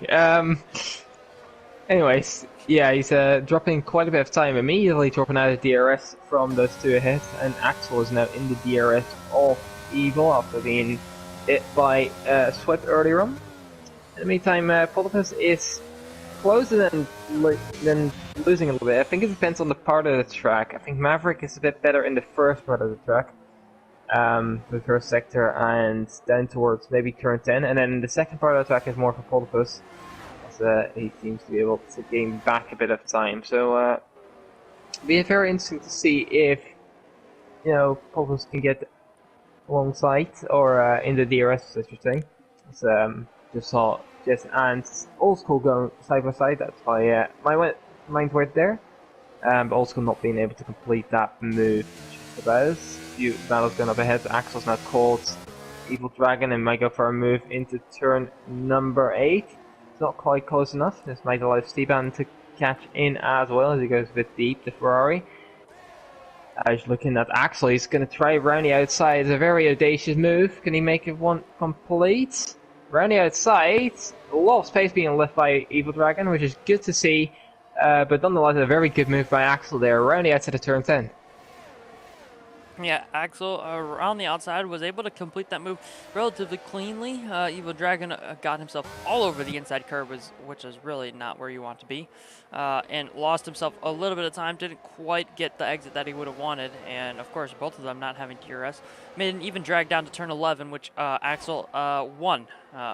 Anyways, yeah, he's dropping quite a bit of time, immediately dropping out of DRS from those two ahead, and Axel is now in the DRS of Evil after being hit by Sweat earlier on. In the meantime, Polipus is closer than losing a little bit. I think it depends on the part of the track. I think Maverick is a bit better in the first part of the track, the first sector, and down towards maybe turn 10, and then the second part of the track is more for Polipus. He seems to be able to gain back a bit of time. So it'll be very interesting to see if Polipus can get alongside or in the DRS, I should say. Just saw Jess and Old School going side by side. That's why my mind went there. But Old School not being able to complete that move just about. A few battles going up ahead. Axel's now called Evil Dragon and might go for a move into turn number 8. Not quite close enough. This might allow Steban to catch in as well as he goes a bit deep, the Ferrari. He's looking at Axel. He's going to try around the outside. It's a very audacious move. Can he make it one complete? Around the outside. A lot of space being left by Evil Dragon, which is good to see. But nonetheless, a very good move by Axel there, around the outside of turn 10. Yeah, Axel around the outside was able to complete that move relatively cleanly. Evil Dragon got himself all over the inside curve, which is really not where you want to be, and lost himself a little bit of time. Didn't quite get the exit that he would have wanted, and of course, both of them not having DRS made an even drag down to turn 11, which Axel won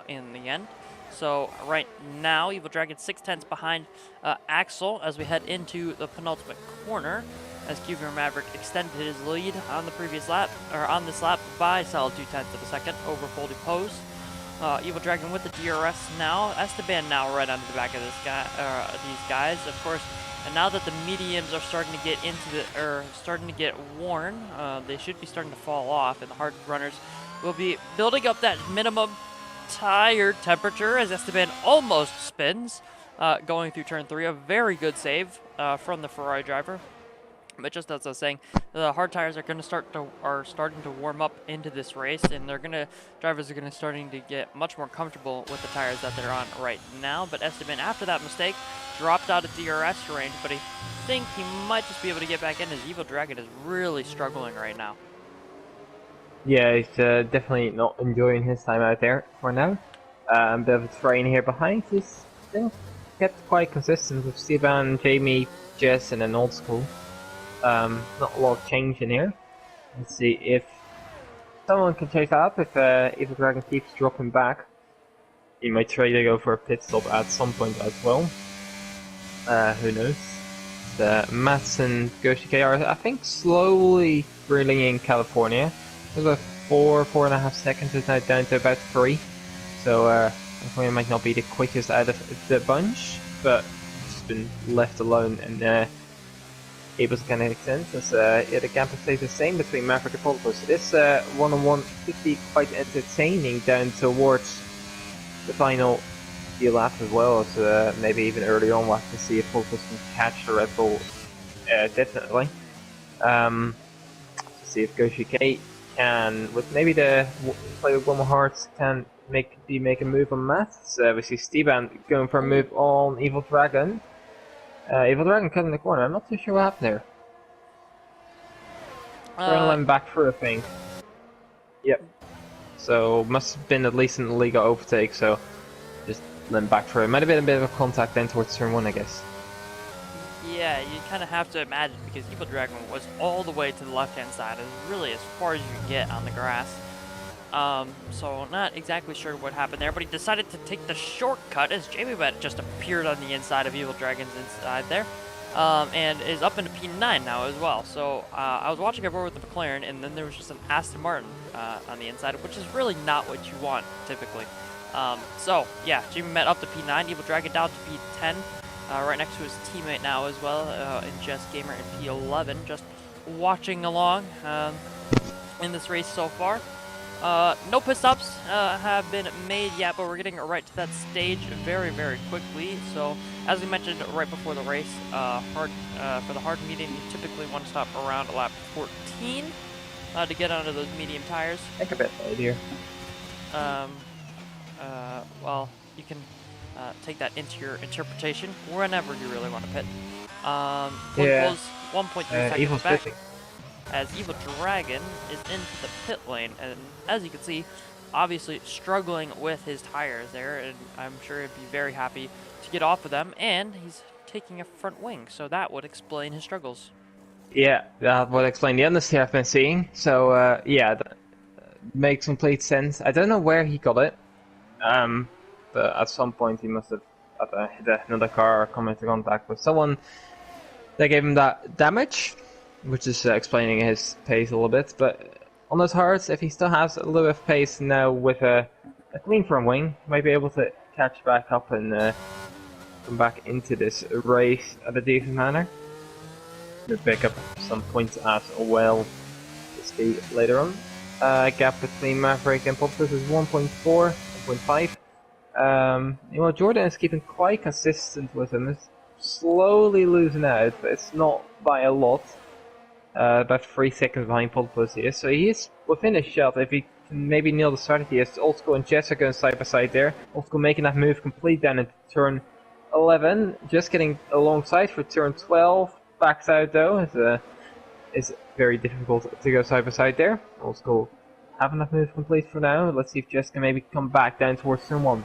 in the end. So right now, Evil Dragon 6/10 behind Axel as we head into the penultimate corner, as QleenVigor Maverick extended his lead on the previous lap, or on this lap, by solid 0.2 of a second over Foldy Pose. Evil Dragon with the DRS now. Esteban now right under the back of this guy, these guys, of course. And now that the mediums are starting to get starting to get worn, they should be starting to fall off, and the hard runners will be building up that minimum tire temperature as Esteban almost spins, going through turn 3. A very good save from the Ferrari driver. But just as I was saying, the hard tires are going to starting to warm up into this race, and drivers are starting to get much more comfortable with the tires that they're on right now. But Esteban, after that mistake, dropped out of DRS range, but I think he might just be able to get back in, as Evil Dragon is really struggling right now. Yeah, he's definitely not enjoying his time out there for now. A bit of a train here behind. He's still kept quite consistent with Stevan, Jamie, Jess, and an Old School. Not a lot of change in here. Let's see if someone can chase that up. If Evil Dragon keeps dropping back, he might try to go for a pit stop at some point as well. Who knows? Mats and Goshike are, I think, slowly drilling in California. There's about 4.5 seconds. It's now down to about 3. So California might not be the quickest out of the bunch, but it's been left alone and able to kind of extend, as the gap stays the same between Maverick and Polpus. So this one-on-one could be quite entertaining down towards the final few laps, as well as maybe even early on we'll have to see if Polpus can catch the Red Bull, definitely. See if Goshike can, with maybe the play with one more hearts, can make a move on Matt. So we see Steban going for a move on Evil Dragon. Evil Dragon cut in the corner. I'm not too sure what happened there. Adrenaline back through, I think. Yep. So must have been at least an illegal overtake. So just let him back through. It might have been a bit of a contact then towards turn 1, I guess. Yeah, you kind of have to imagine, because Evil Dragon was all the way to the left-hand side, and really as far as you can get on the grass. So not exactly sure what happened there, but he decided to take the shortcut as Jamie Bet just appeared on the inside of Evil Dragon's inside there, and is up into P9 now as well. So I was watching over with the McLaren, and then there was just an Aston Martin on the inside, which is really not what you want typically. So yeah, Jamie Met up to P9, Evil Dragon down to P10, right next to his teammate now as well, in Jess Gamer in P11, just watching along in this race so far. No pit stops have been made yet, but we're getting right to that stage very, very quickly. So, as we mentioned right before the race, for the hard medium, you typically want to stop around lap 14 to get onto those medium tires. I think a bit late here. Well, you can take that into your interpretation whenever you really want to pit. Yeah. 1.3 seconds back. Pitting. As Evil Dragon is into the pit lane, and as you can see, obviously struggling with his tires there, and I'm sure he'd be very happy to get off of them, and he's taking a front wing, so that would explain his struggles. Yeah, that would explain the honesty I've been seeing, so yeah, that makes complete sense. I don't know where he got it, but at some point he must have hit another car or come into contact with someone that gave him that damage, which is explaining his pace a little bit. But on those hards, if he still has a little bit of pace now with a clean front wing, he might be able to catch back up and come back into this race at a decent manner. To pick up some points as well to speed later on. Gap between Maverick and Popus is 1.4, 1.5. Well, Jordan is keeping quite consistent with him. It's slowly losing out, but it's not by a lot. About 3 seconds behind Polpus here, so he is within a shot. If he can maybe nail the start, he has Old School and Jess are going side by side there. Old School making that move complete down into turn 11, just getting alongside for turn 12. Backs out though, is very difficult to go side by side there. Old School have enough moves complete for now. Let's see if Jess can maybe come back down towards turn 1.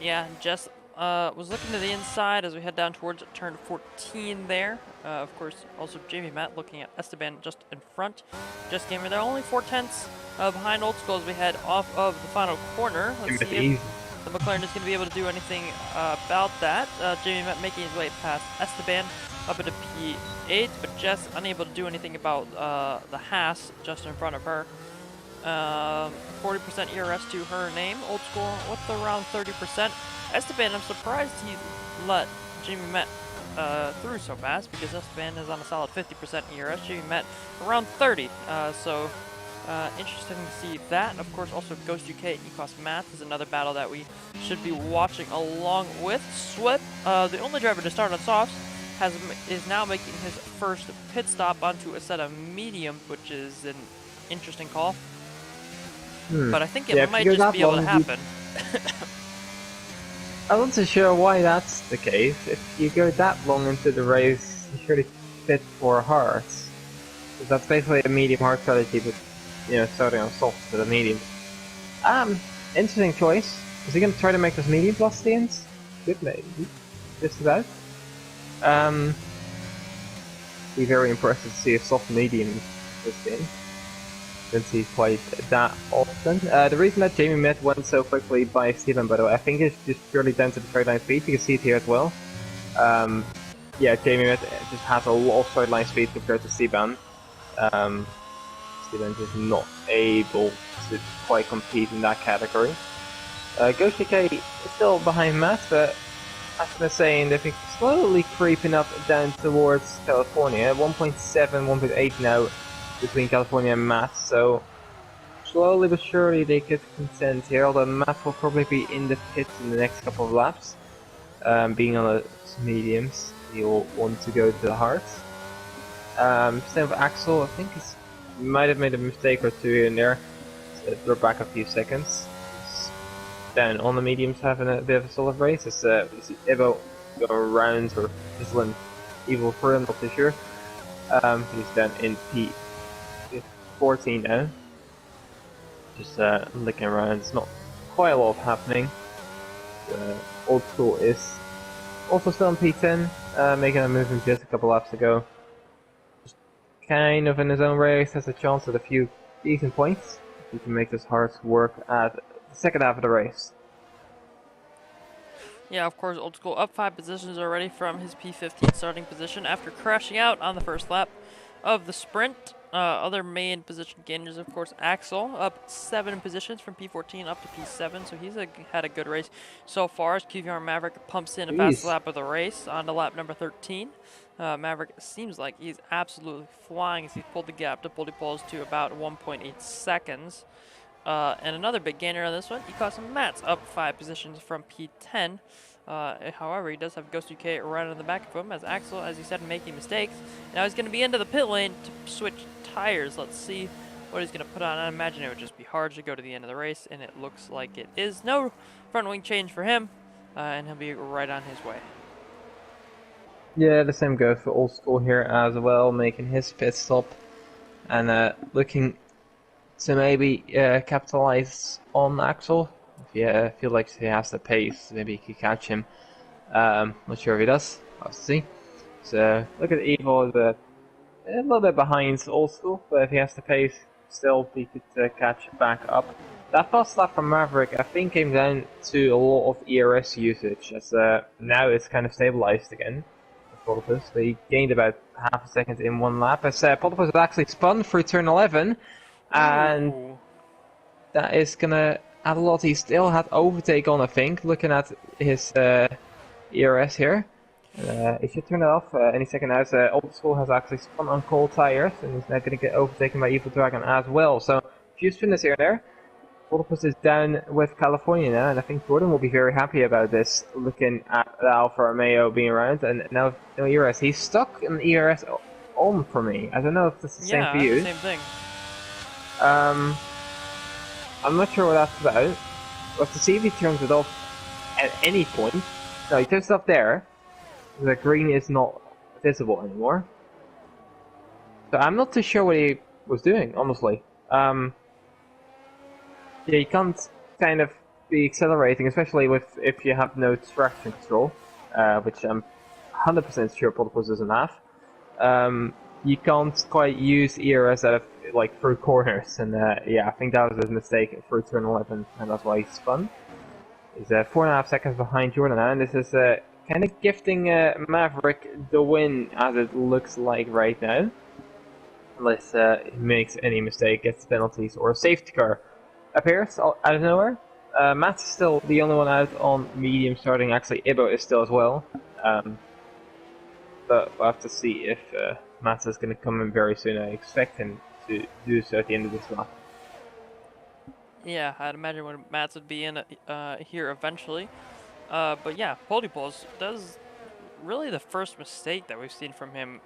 Yeah, Jess was looking to the inside as we head down towards turn 14 there. Of course, also Jamie Matt looking at Esteban just in front. Jess Gamer there, only 4/10 behind Old School as we head off of the final corner. Let's see if the McLaren is going to be able to do anything about that. Jamie Matt making his way past Esteban up into P8, but Jess unable to do anything about the Haas just in front of her. 40% ERS to her name. Old School with around 30%. Esteban, I'm surprised he let Jamie Met through so fast because Esteban is on a solid 50% ERS. Jamie Met around 30. So interesting to see that. Of course, also Ghost UK Ecos Math is another battle that we should be watching along with. Swift, the only driver to start on softs, is now making his first pit stop onto a set of mediums, which is an interesting call. But I think it might just be able to happen. I'm not so sure why that's the case. If you go that long into the race, you surely fit for hards. Because that's basically a medium hard strategy, but starting on soft for the medium. Interesting choice. Is he gonna try to make those medium plus stands? Good maybe. Just about. Be very impressive to see a soft medium this game. Since he's played that often. The reason that Jamie Met went so quickly by Steven, by the way, I think it's just purely down to the straight line speed. You can see it here as well. Yeah, Jamie Met just has a lot of straight line speed compared to Steven. Steven just not able to quite compete in that category. Ghost UK is still behind Matt, but as I was saying, they've been slowly creeping up down towards California. 1.7, 1.8 now between California and Matt, so slowly but surely they could contend here, although Matt will probably be in the pits in the next couple of laps. Being on the mediums, he'll want to go to the hards. Same with Axel, I think he might have made a mistake or two in there, so we're back a few seconds. He's down on the mediums having a bit of a solid race, as Evo going around, or Island Evil for him, not too sure. He's down in P14 now. Just looking around, it's not quite a lot happening. Old School is also still in P10, making a move just a couple laps ago. Just kind of in his own race, has a chance at a few decent points. He can make this hard work at the second half of the race. Yeah, of course, Old School up 5 positions already from his P15 starting position after crashing out on the first lap of the sprint. Other main position gainers, of course, Axel up 7 positions from P14 up to P7, so he's had a good race so far as QVR Maverick pumps in a fast lap of the race on to lap number 13. Maverick seems like he's absolutely flying as he's pulled the gap to Bully Poles to about 1.8 seconds. And another big gainer on this one, Ecos Matt's up 5 positions from P10. However, he does have Ghost UK right on the back of him, as Axel, as he said, making mistakes. Now he's going to be into the pit lane to switch tires. Let's see what he's going to put on. I imagine it would just be hard to go to the end of the race, and it looks like it is. No front wing change for him, and he'll be right on his way. Yeah, the same goes for Old School here as well, making his pit stop and looking to maybe capitalize on Axel. If you feel like he has the pace, maybe he could catch him. Not sure if he does. I'll see. So look at Evo, a little bit behind Old School, but if he has the pace, still he could catch back up. That fast lap from Maverick, I think, came down to a lot of ERS usage, as now it's kind of stabilized again. Potopus, but he gained about half a second in one lap. As Potopus had actually spun through turn 11, and that is gonna add a lot. He still had overtake on, I think, looking at his ERS here. He should turn it off any second now, as Old School has actually spun on cold tires, and he's now gonna get overtaken by Evil Dragon as well. So, a few spinners here and there. Potopus is down with California now, and I think Jordan will be very happy about this, looking at Alfa Romeo being around, and now no ERS. He's stuck in ERS on for me. I don't know if this is the same for you. Yeah, same thing. I'm not sure what that's about. We'll have to see if he turns it off at any point. No, he turns up there. The green is not visible anymore. So I'm not too sure what he was doing, honestly. Yeah, you can't kind of be accelerating, especially if you have no traction control, which I'm 100% sure Platypus doesn't have. You can't quite use ERS out of like through corners, and yeah, I think that was a mistake through turn 11, and that's why he spun. He's 4.5 seconds behind Jordan now, and this is kind of gifting Maverick the win, as it looks like right now. Unless he makes any mistake, gets penalties, or a safety car appears out of nowhere. Matt's still the only one out on medium starting. Actually, Ibo is still as well. But we'll have to see if Matt is going to come in very soon. I expect him to do so at the end of this lap. Yeah, I'd imagine when Mats would be in here eventually. But yeah, Platypus does really the first mistake that we've seen from him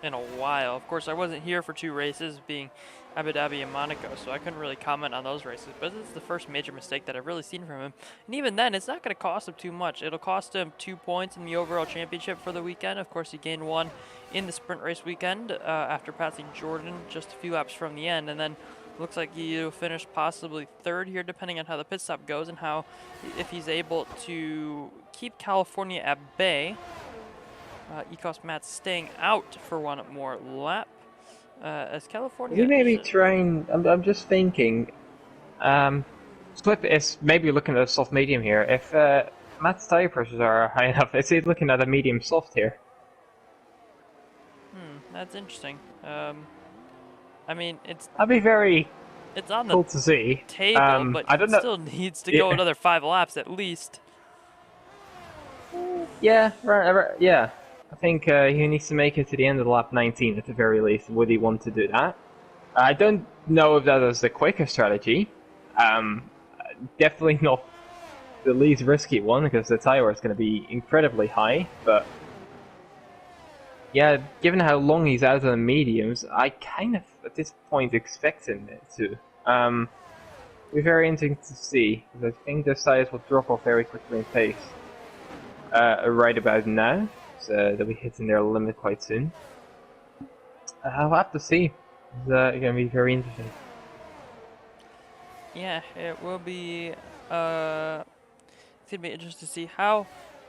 in a while. Of course, I wasn't here for 2 races, being Abu Dhabi and Monaco, so I couldn't really comment on those races, but this is the first major mistake that I've really seen from him. And even then, it's not going to cost him too much. It'll cost him 2 points in the overall championship for the weekend. Of course, he gained 1 in the sprint race weekend after passing Jordan just a few laps from the end, and then looks like he'll finish possibly 3rd here, depending on how the pit stop goes and how, if he's able to keep California at bay. Ecos Matt staying out for 1 more lap. As California... We may be trying... I'm just thinking... Slip is maybe looking at a soft medium here. If Matt's tire pressures are high enough, is he looking at a medium soft here? That's interesting. I mean, it's... That'd be very it's on the cool to see. table, but I don't know. Still needs to go another 5 laps at least. Yeah, right, yeah. I think he needs to make it to the end of lap 19 at the very least. Would he want to do that? I don't know if that is the quicker strategy. Definitely not the least risky one, because the tire is going to be incredibly high. But yeah, given how long he's out of the mediums, I kind of at this point expect him to. It'll be very interesting to see, because I think the tires will drop off very quickly in pace. Right about now, so they'll be hitting their limit quite soon. I'll have to see. It's going to be very interesting. Yeah, it will be. It's gonna be interesting to see how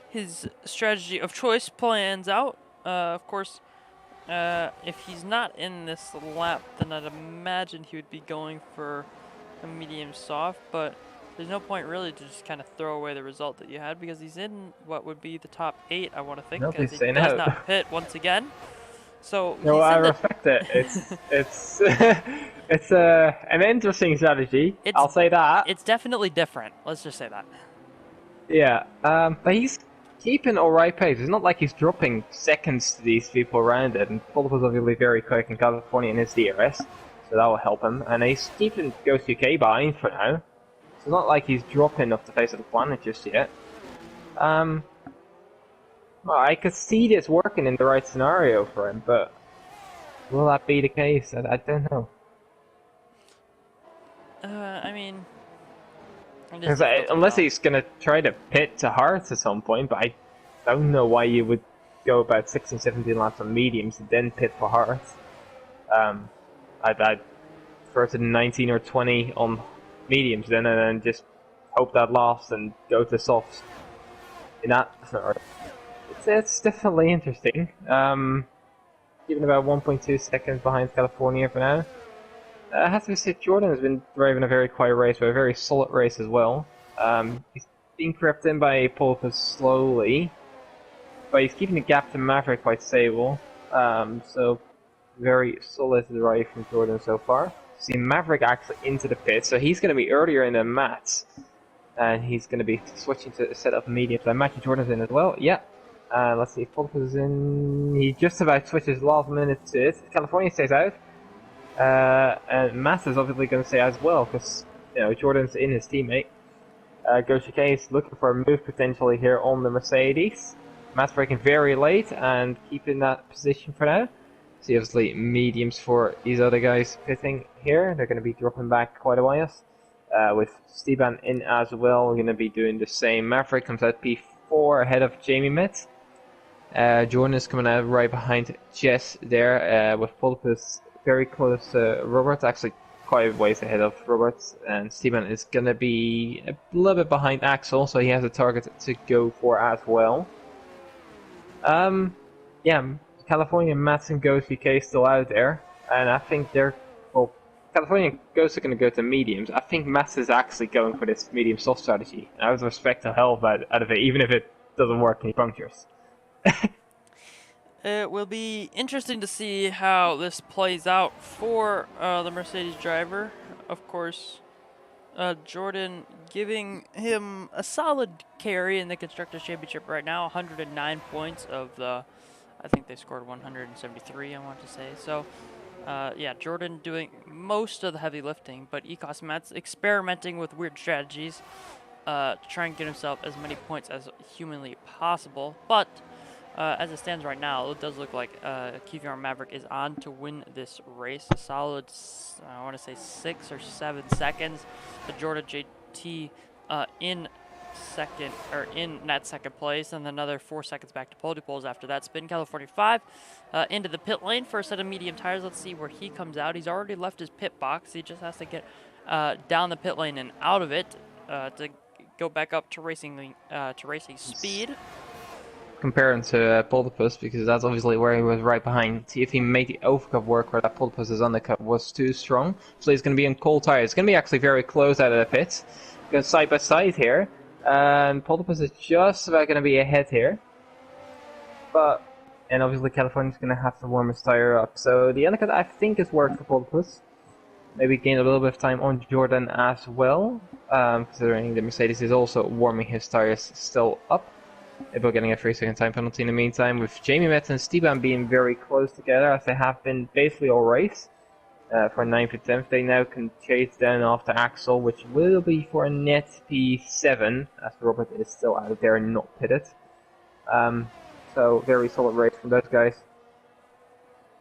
his strategy of choice plans out. Of course, if he's not in this lap, then I'd imagine he would be going for a medium soft, but there's no point really to just kind of throw away the result that you had, because he's in what would be the top 8, I want to think, because he does not pit once again. So no, I respect it. It's it's an interesting strategy. I'll say that. It's definitely different. Let's just say that. Yeah, but he's keeping alright pace. It's not like he's dropping seconds to these people around it, and Platypus obviously very quick in California in his DRS, so that will help him. And he's keeping Ghost UK behind for now. It's not like he's dropping off the face of the planet just yet. Well, I could see this working in the right scenario for him, but will that be the case? I don't know. I mean... unless he's going to try to pit to hards at some point, but I don't know why you would go about 16, 17 laps on mediums and then pit for hards. I'd prefer to 19 or 20 on mediums then, and then just hope that lasts and go to softs in that scenario. It's definitely interesting. Even about 1.2 seconds behind California for now. I have to say, Jordan has been driving a very quiet race, but a very solid race as well. He's being crept in by Platypus slowly, but he's keeping the gap to Maverick quite stable. So very solid drive from Jordan so far. See Maverick actually into the pit, so he's going to be earlier in the mats, and he's going to be switching to a set of mediums. I imagine Jordan's in as well. Yeah. Let's see if Platypus is in. He just about switches last minute to it. California stays out. And Matt is obviously going to stay as well, because Jordan's in his teammate. Goshike is looking for a move potentially here on the Mercedes. Matt's braking very late and keeping that position for now. See, obviously mediums for these other guys pitting here. They're going to be dropping back quite a while. With Steban in as well, we're going to be doing the same. Maverick comes out 4 ahead of Jamie Met. Jordan is coming out right behind Jess there, with Polypus very close to Robert, actually quite a ways ahead of Robert, and Steven is gonna be a little bit behind Axel, so he has a target to go for as well. Yeah, California, Mats and Ghost UK still out there, and I think well, California and Ghost are going to go to mediums. I think Mats is actually going for this medium soft strategy. I would respect the hell out of it, even if it doesn't work and he punctures. It will be interesting to see how this plays out for the Mercedes driver. Of course, Jordan giving him a solid carry in the Constructors' Championship right now. 109 points of the, I think they scored 173, I want to say. So, yeah, Jordan doing most of the heavy lifting, but Ecos Matt's experimenting with weird strategies to try and get himself as many points as humanly possible. But as it stands right now, it does look like QleenVigor Maverick is on to win this race. A solid, I want to say 6 or 7 seconds. The Jordan JT in second, or in that second place, and another 4 seconds back to pole poles after that spin. California 5 into the pit lane for a set of medium tires. Let's see where he comes out. He's already left his pit box. He just has to get down the pit lane and out of it to go back up to racing speed. Comparing to Polypus, because that's obviously where he was right behind. See if he made the overcut work where that Polypus's undercut was too strong. So he's going to be in cold tires. It's going to be actually very close out of the pits. Go side by side here. And Polypus is just about going to be ahead here. And obviously California's going to have to warm his tire up. So the undercut I think is worked for Polypus. Maybe gain a little bit of time on Jordan as well. Considering the Mercedes is also warming his tires still up. Able getting a 3-second time penalty in the meantime, with Jamie Metz and Steban being very close together, as they have been basically all race. For 9th and 10th, they now can chase down after Axel, which will be for a net P7, as Robert is still out there and not pitted. So very solid race from those guys.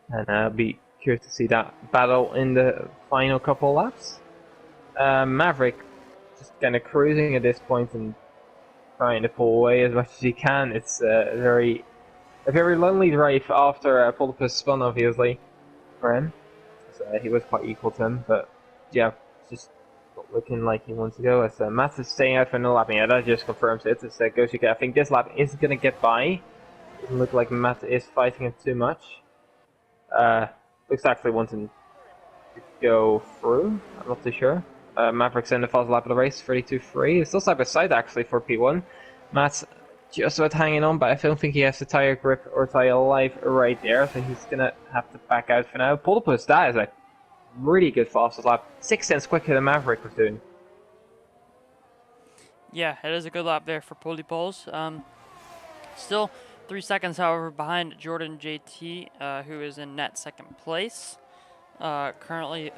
And I'll be curious to see that battle in the final couple laps. Maverick just kind of cruising at this point and trying to pull away as much as he can. It's a very lonely drive after Polypus spun, obviously, for him. So he was quite equal to him, but yeah, just not looking like he wants to go. As Matt is staying out for another lap, and yeah, that just confirms it. It's Goshika. I think this lap is going to get by. Doesn't look like Matt is fighting it too much. Looks actually wanting to go through. I'm not too sure. Maverick's in the fast lap of the race, 32.3. It's still side by side actually for P1. Matt's just about hanging on, but I don't think he has the tire grip or tire life right there, so he's gonna have to back out for now. Polypus, that is a really good fastest lap. 6 cents quicker than Maverick was doing. Yeah, it is a good lap there for Polypols. Still 3 seconds, however, behind Jordan JT, who is in net second place. Currently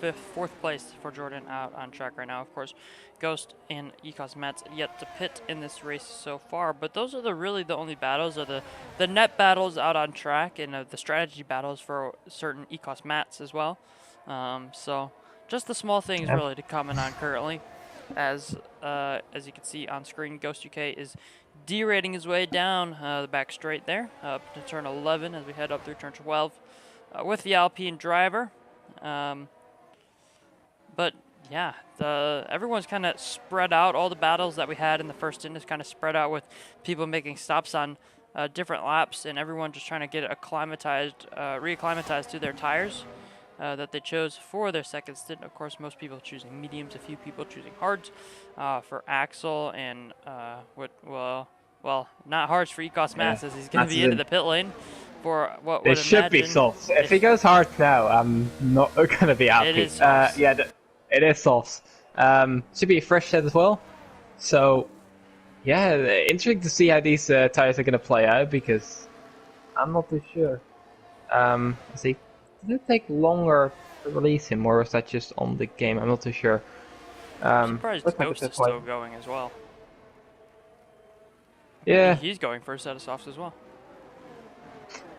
4th place for Jordan out on track right now. Of course, Ghost and Ecos Mets yet to pit in this race so far, but those are really the only battles, are the net battles out on track, and the strategy battles for certain Ecos Mats as well. So just the small things really to comment on currently. As you can see on screen, Ghost UK is derating his way down the back straight there up to turn 11 as we head up through turn 12. With the Alpine driver, but yeah, everyone's kind of spread out. All the battles that we had in the first stint is kind of spread out, with people making stops on different laps, and everyone just trying to get reacclimatized to their tires that they chose for their second stint. Of course, most people choosing mediums, a few people choosing hards for Axel, and well, not hards for Ecos Mass, as he's going to be into the pit lane. For what it should be softs. If he goes hard now, I'm not going to be happy. It is softs. Yeah, it is softs. Should be a fresh set as well. So, yeah, interesting to see how these tires are going to play out, because I'm not too sure. See, did it take longer to release him, or is that just on the game? I'm not too sure. I'm surprised Ghost is still going as well. Yeah. He's going for a set of softs as well.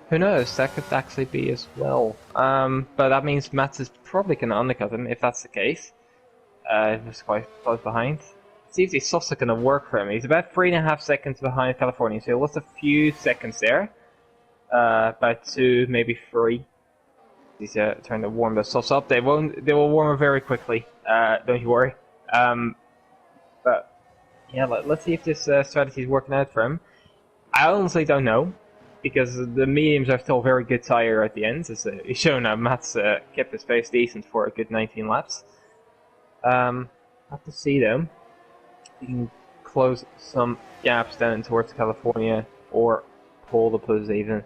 Who knows, that could actually be as well. But that means Mats is probably going to undercut him, if that's the case. He was quite close behind. see if these softs are going to work for him. He's about 3.5 seconds behind California, so he lost a few seconds there. About 2, maybe 3. He's trying to warm the softs up. They will warm up very quickly. Don't you worry. But yeah, let's see if this strategy is working out for him. I honestly don't know, because the mediums are still a very good tire at the end. As he's shown now, Mats kept his pace decent for a good 19 laps. Have to see though. You can close some gaps down towards California or pull the pulls even.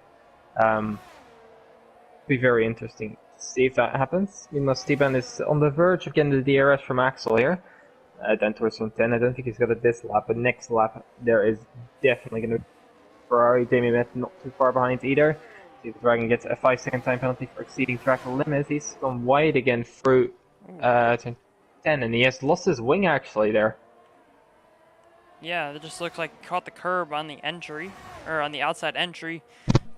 Be very interesting to see if that happens. Meanwhile, Steban is on the verge of getting the DRS from Axel here. Down towards 110. I don't think he's got it this lap, but next lap there is definitely going to be Ferrari. Damien Met not too far behind either. See if the Dragon gets a 5-second time penalty for exceeding track limits. He's gone wide again through turn 10, and he has lost his wing actually there. Yeah, it just looks like he caught the curb on the entry, or on the outside entry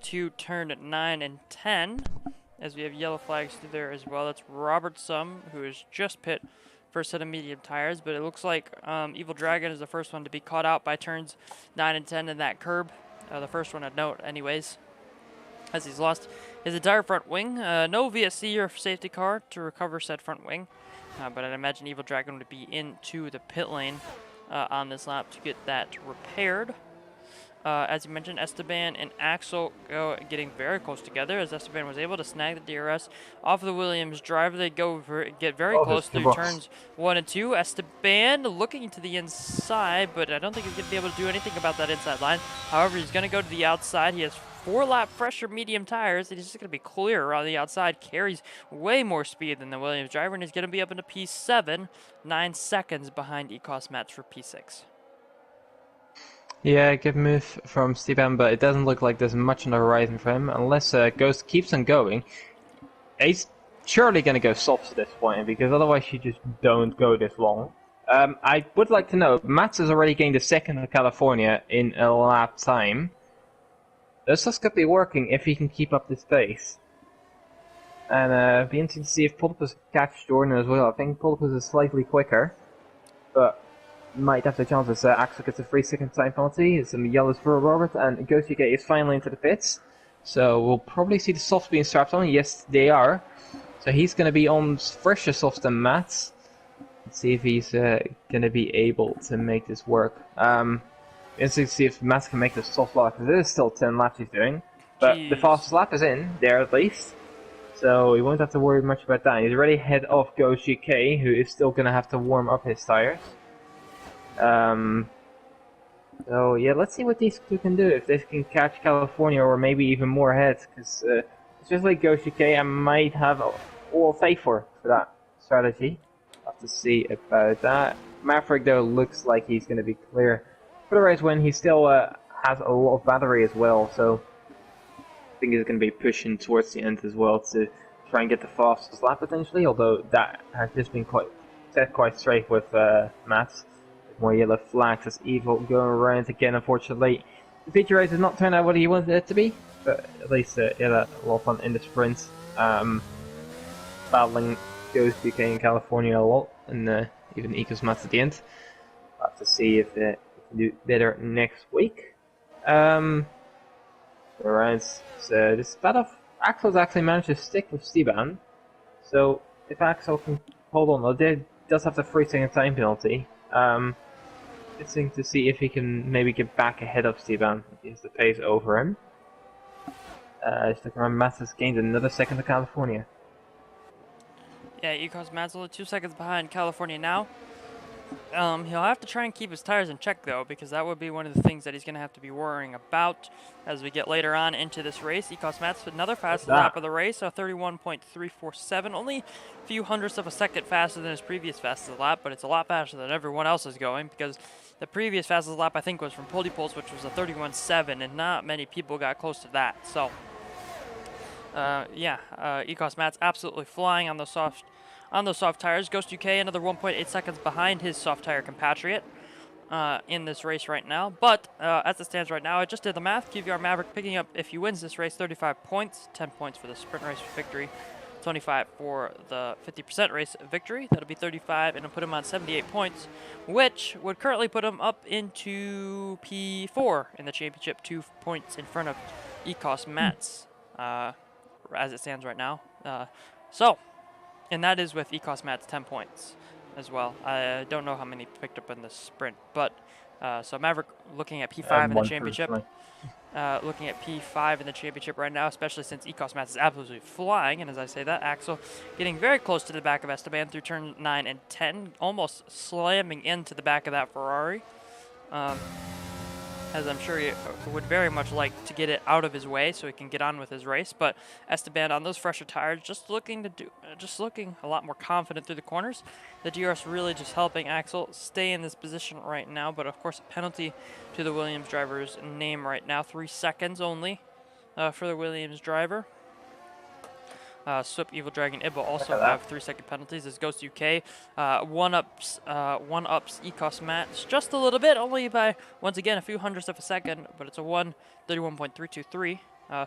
to turn 9 and 10, as we have yellow flags through there as well. That's Robert Sum, who is just pit for a set of medium tires, but it looks like Evil Dragon is the first one to be caught out by turns 9 and 10 in that curb. The first one I'd note anyways, as he's lost his entire front wing. No VSC or safety car to recover said front wing, but I'd imagine Evil Dragon would be into the pit lane on this lap to get that repaired. As you mentioned, Esteban and Axel getting very close together, as Esteban was able to snag the DRS off of the Williams driver. They get very close through turns 1 and 2. Esteban looking to the inside, but I don't think he's going to be able to do anything about that inside line. However, he's going to go to the outside. He has 4-lap fresher medium tires, and he's just going to be clear on the outside. Carries way more speed than the Williams driver, and he's going to be up into P7, 9 seconds behind Ecos Mats for P6. Yeah, good move from Steban, but it doesn't look like there's much on the horizon for him. Unless Ghost keeps on going, he's surely going to go softs at this point, because otherwise you just don't go this long. I would like to know, Mats has already gained a second of California in a lap time. This just could be working if he can keep up this pace. And be interesting to see if Pulpus catch Jordan as well. I think Pulpus is slightly quicker, but might have the chances. Axel gets a 3-second time penalty. Some yellows for Robert, and Ghost UK is finally into the pits. So we'll probably see the softs being strapped on. Yes, they are. So he's going to be on fresher softs than Mats. Let's see if he's going to be able to make this work. Interesting to see if Mats can make the soft lap, because it is still 10 laps he's doing. But the fastest lap is in there at least. So he won't have to worry much about that. He's already ahead of Ghost UK, who is still going to have to warm up his tires. So yeah, let's see what these two can do, if they can catch California or maybe even more ahead, because it's just like Ghost UK, I might have all faith for that strategy. I'll have to see about that. Maverick though looks like he's going to be clear for the race when he still has a lot of battery as well, so I think he's going to be pushing towards the end as well to try and get the fastest lap potentially, although that has just been set quite straight with Mats. More yellow flags as Evil going around again, unfortunately. The feature race has not turned out what he wanted it to be, but at least he had a lot of fun in the sprint. Battling Ghost UK in California a lot, and even Ecos Mats at the end. We'll have to see if they can do better next week. Around, so this battle, Axel's actually managed to stick with Steban, so if Axel can hold on, although does have the 3-second time penalty. Interesting to see if he can maybe get back ahead of Steban. He has the pace over him. Just looking around, Mats has gained another second to California. Yeah, Ecos Mats only 2 seconds behind California now. He'll have to try and keep his tires in check though, because that would be one of the things that he's going to have to be worrying about as we get later on into this race. Ecos Mats, another fast lap of the race, a 31.347, only a few hundredths of a second faster than his previous fastest lap, but it's a lot faster than everyone else is going, because the previous fastest lap I think was from Pulley Pulse, which was a 31.7, and not many people got close to that. So Ecos Mats absolutely flying on those soft tires. Ghost UK another 1.8 seconds behind his soft tire compatriot in this race right now. But as it stands right now, I just did the math. QVR Maverick picking up, if he wins this race, 35 points, 10 points for the sprint race victory, 25 for the 50% race victory. That'll be 35, and it'll put him on 78 points which would currently put him up into P4 in the championship, 2 points in front of Ecos Mats, as it stands right now. And that is with Ecos Mats 10 points as well. I don't know how many picked up in the sprint, but so Maverick looking at P5 in the championship. Looking at P5 in the championship right now, especially since Ecos Mats is absolutely flying. And as I say that, Axel getting very close to the back of Esteban through turn 9 and 10, almost slamming into the back of that Ferrari. As I'm sure he would very much like to get it out of his way so he can get on with his race. But Esteban on those fresher tires, just looking a lot more confident through the corners. The DRS really just helping Axel stay in this position right now. But of course, a penalty to the Williams driver's name right now. 3 seconds only for the Williams driver. Swip, Evil Dragon, Ibbo also have 3-second penalties. This goes to UK. One-ups Ecos Mats just a little bit, only by, once again, a few hundredths of a second, but it's a 1:31.323.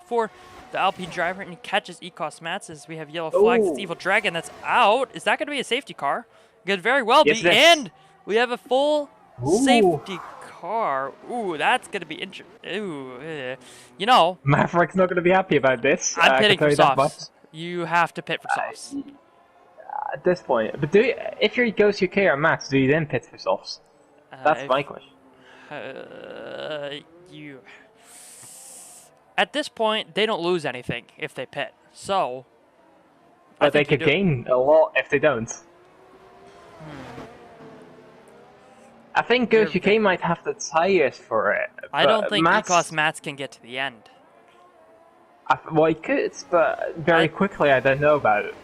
For the Alpine driver, and he catches Ecos Mats as we have yellow flags. It's Evil Dragon that's out. Is that going to be a safety car? Could very well be, and we have a full safety car. Ooh, that's going to be interesting. Ooh, you know. Maverick's not going to be happy about this. I'm pitting for softs. You have to pit for softs. At this point. But if you go to UK or Max, do you then pit for softs? That's my question. At this point, they don't lose anything if they pit. So, but they could gain a lot if they don't. I think Ghost UK might have the tires for it. I don't think Ecos Mats can get to the end. Well, he could, but very quickly. I don't know about it.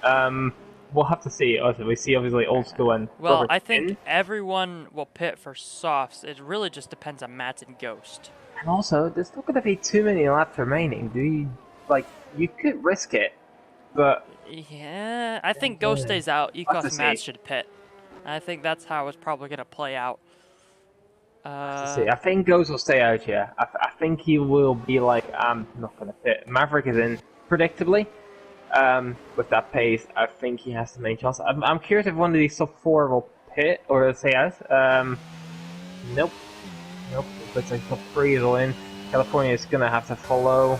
We'll have to see. We see obviously Old School and well, I think everyone will pit for softs. It really just depends on Mats and Ghost. And also, there's not going to be too many laps remaining. You could risk it, but yeah, I think Ghost stays out. Ecos Mats should pit. I think that's how it's probably going to play out. I think Ghost will stay out here. I think he will be like, I'm not going to pit. Maverick is in, predictably. With that pace, I think he has the main chance. I'm curious if one of these top 4 will pit or stay out. Nope. Looks like top 3 is all in. California is going to have to follow.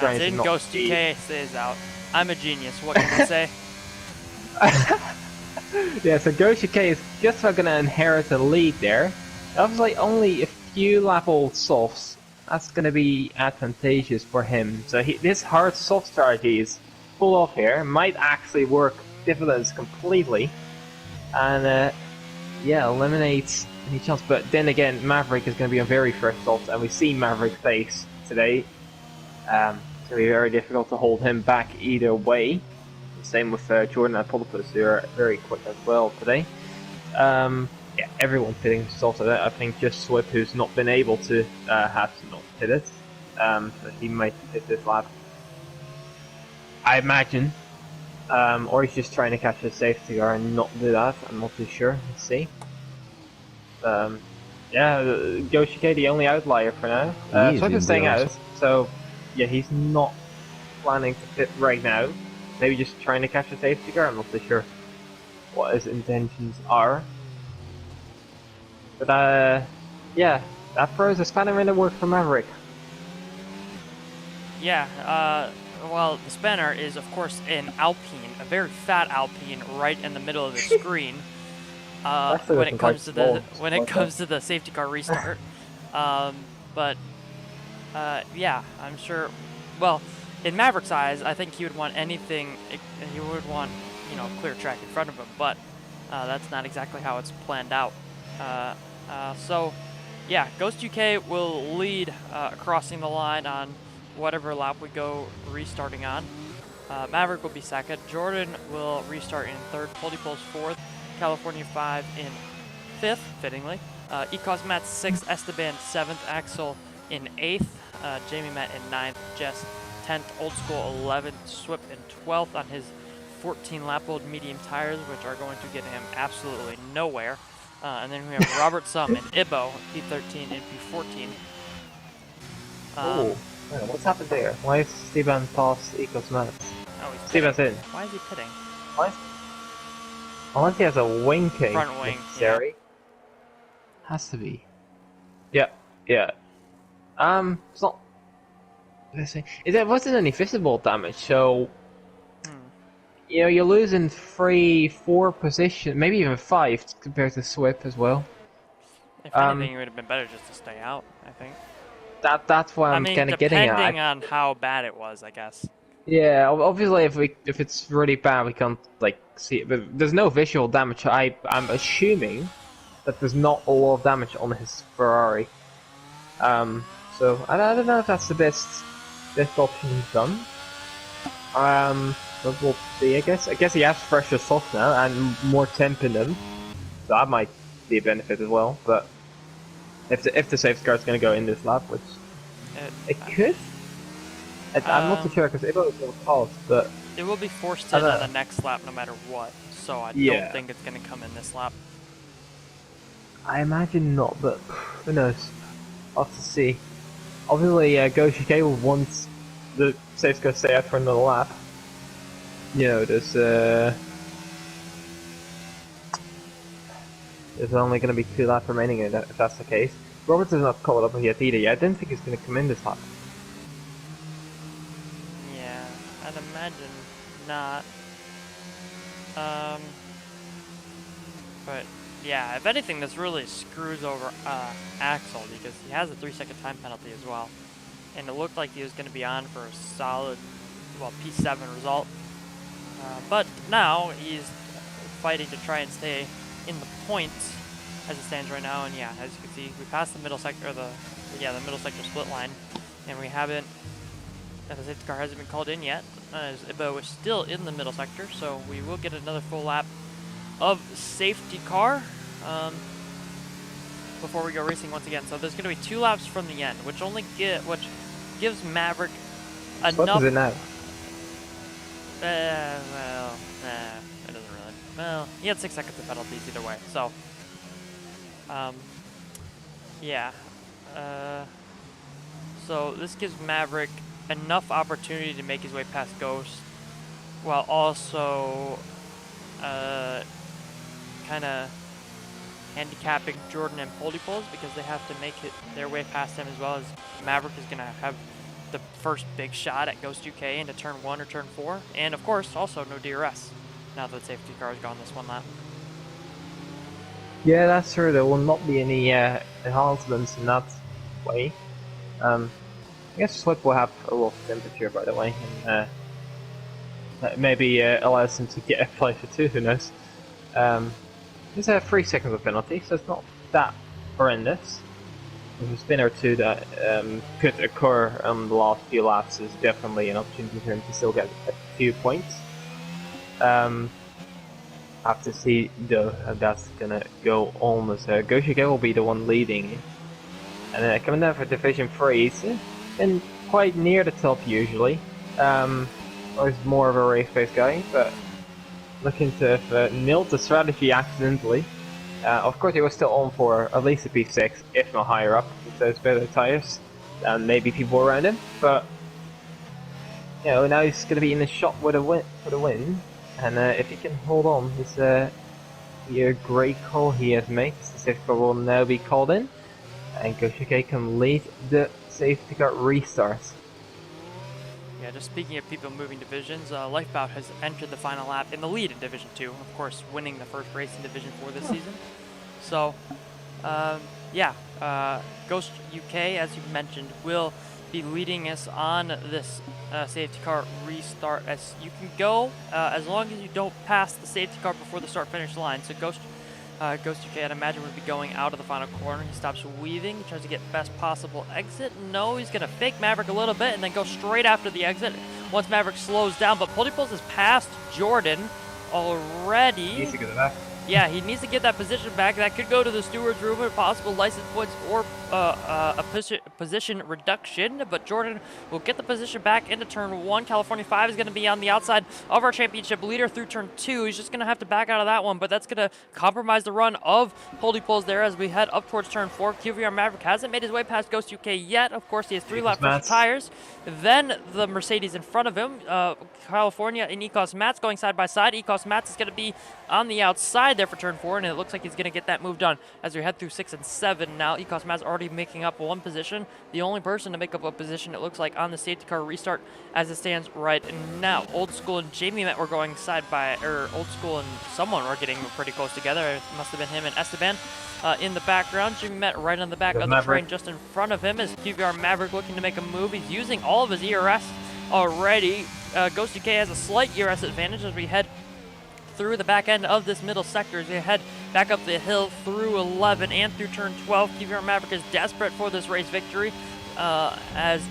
In, Ghost UK stays out. I'm a genius, what can I say? Yeah, so Ghost UK is just going to inherit the lead there. Obviously, only a few lap old softs. That's going to be advantageous for him. So this hard soft strategy is full off here. Might actually work dividends completely. And eliminates any chance. But then again, Maverick is going to be on very fresh softs. And we've seen Maverick face today. It's going to be very difficult to hold him back either way. Same with Jordan and Polipus, who are very quick as well today. Yeah, everyone pitting softs. I think just Swip, who's not been able to, has not hit it. So he might hit this lap. I imagine. Or he's just trying to catch a safety car and not do that. I'm not too sure. Let's see. Yeah, Yoshike, the only outlier for now. Swip is staying out. So, yeah, he's not planning to pit right now. Maybe just trying to catch a safety car. I'm not too sure what his intentions are. But yeah, that throws a spanner in the work for Maverick. Yeah, well, the spanner is, of course, an Alpine, a very fat Alpine, right in the middle of the screen. When it comes to the safety car restart. But yeah, I'm sure. Well, in Maverick's eyes, I think he would want anything. He would want, clear track in front of him. But that's not exactly how it's planned out. So, yeah, Ghost UK will lead crossing the line on whatever lap we go restarting on. Maverick will be second. Jordan will restart in third. Polipol's fourth. California 5 in fifth, fittingly. Ecos Matt 6th. Esteban 7th. Axel in 8th. Jamie Matt in 9th. Jess 10th. Old School 11th. Swip in 12th on his 14-lap-old medium tires, which are going to get him absolutely nowhere. And then we have Robert Sum and Ibbo, P13 and P14. What's happened there? Why is Steven past Ecos Matt? Oh, he's Steven's in. Why is he pitting? Unless he has a winking. Front wing. Sorry. Has to be. Yeah, yeah. It's not. Let's see. There wasn't any visible damage, so you know you're losing 3, 4 position, maybe even 5 compared to Swip as well. If anything, it would have been better just to stay out, I think. That's what I I'm mean, kind of getting at. depending on how bad it was, I guess. Yeah, obviously if it's really bad we can't like see it, but there's no visual damage. I'm assuming that there's not a lot of damage on his Ferrari. So I don't know if that's the best option he's done. But we'll see. I guess he has fresher softs now and more temp in them, so that might be a benefit as well. But if the safety car is going to go in this lap, which it could. I'm not too sure because it will pause, but it will be forced in on the next lap no matter what. So I don't think it's going to come in this lap. I imagine not, but who knows? I'll have to see. Obviously, Goshike will want the safety car to stay out for another lap. You know, there's only going to be 2 laps remaining if that's the case. Roberts is not caught up yet either. I didn't think he's going to come in this lap. Yeah, I'd imagine not. But yeah, if anything, this really screws over Axel because he has a 3-second time penalty as well, and it looked like he was going to be on for a solid, well, P7 result. But now he's fighting to try and stay in the points as it stands right now. And yeah, as you can see, we passed the middle sector, the middle sector split line, and we haven't. The safety car hasn't been called in yet, but we're still in the middle sector, so we will get another full lap of safety car before we go racing once again. So there's going to be 2 laps from the end, which gives Maverick enough. What is it now? It doesn't really. Well, he had 6 seconds of penalties either way, so yeah. So this gives Maverick enough opportunity to make his way past Ghost, while also kind of handicapping Jordan and Poldypoles because they have to make their way past him, as well as Maverick is going to have the first big shot at Ghost UK into turn 1 or turn 4, and of course also no DRS now that the safety car is gone this one lap. Yeah, that's true. There will not be any enhancements in that way. I guess Slip will have a lot of temperature, by the way, and that maybe allows him to get a pleasure too, who knows. There's a 3 seconds of penalty, so it's not that horrendous. There's a spin or 2 that could occur on the last few laps is definitely an opportunity for him to still get a few points. Have to see though if that's gonna go on. So Goshige will be the one leading. And then coming down for Division 3, he's been quite near the top usually. Or he's more of a race-based guy, but looking to have nailed the strategy accidentally. Of course, he was still on for at least a P6, if not higher up, with those better tires and maybe people around him. But you know, now he's going to be in the shot with a win for the win, and if he can hold on, it's a great call he has made. The safety car will now be called in, and Goshike can lead the safety car restarts. Yeah, just speaking of people moving divisions, Lifebout has entered the final lap in the lead in Division 2, of course winning the first race in Division 4 this season. So, yeah, Ghost UK, as you mentioned, will be leading us on this safety car restart. As you can go, as long as you don't pass the safety car before the start-finish line. So Ghost UK, I'd imagine, would be going out of the final corner. He stops weaving, he tries to get best possible exit. No, he's going to fake Maverick a little bit and then go straight after the exit once Maverick slows down. But Poldypoles has passed Jordan already. He needs to get it back. Yeah, he needs to get that position back. That could go to the steward's room for possible license points or a position reduction. But Jordan will get the position back into turn 1. California 5 is going to be on the outside of our championship leader through turn 2. He's just going to have to back out of that one, but that's going to compromise the run of Poldypoles there as we head up towards turn 4. QVR Maverick hasn't made his way past Ghost UK yet. Of course, he has 3 lap fresh tires. Then the Mercedes in front of him, California and Ecos Mats going side by side. Ecos Mats is going to be on the outside inside there for turn 4, and it looks like he's going to get that move done as we head through 6 and 7 now. Ecosmaz already making up one position. The only person to make up a position, it looks like, on the safety car restart as it stands right now. Old School and Jamie Met were going side by, or Old School and someone were getting pretty close together. It must have been him and Esteban in the background. Jamie Met right on the back of the train just in front of him as QVR Maverick looking to make a move. He's using all of his ERS already. Ghost UK has a slight ERS advantage as we head through the back end of this middle sector as we head back up the hill through 11 and through turn 12. QVR Maverick is desperate for this race victory as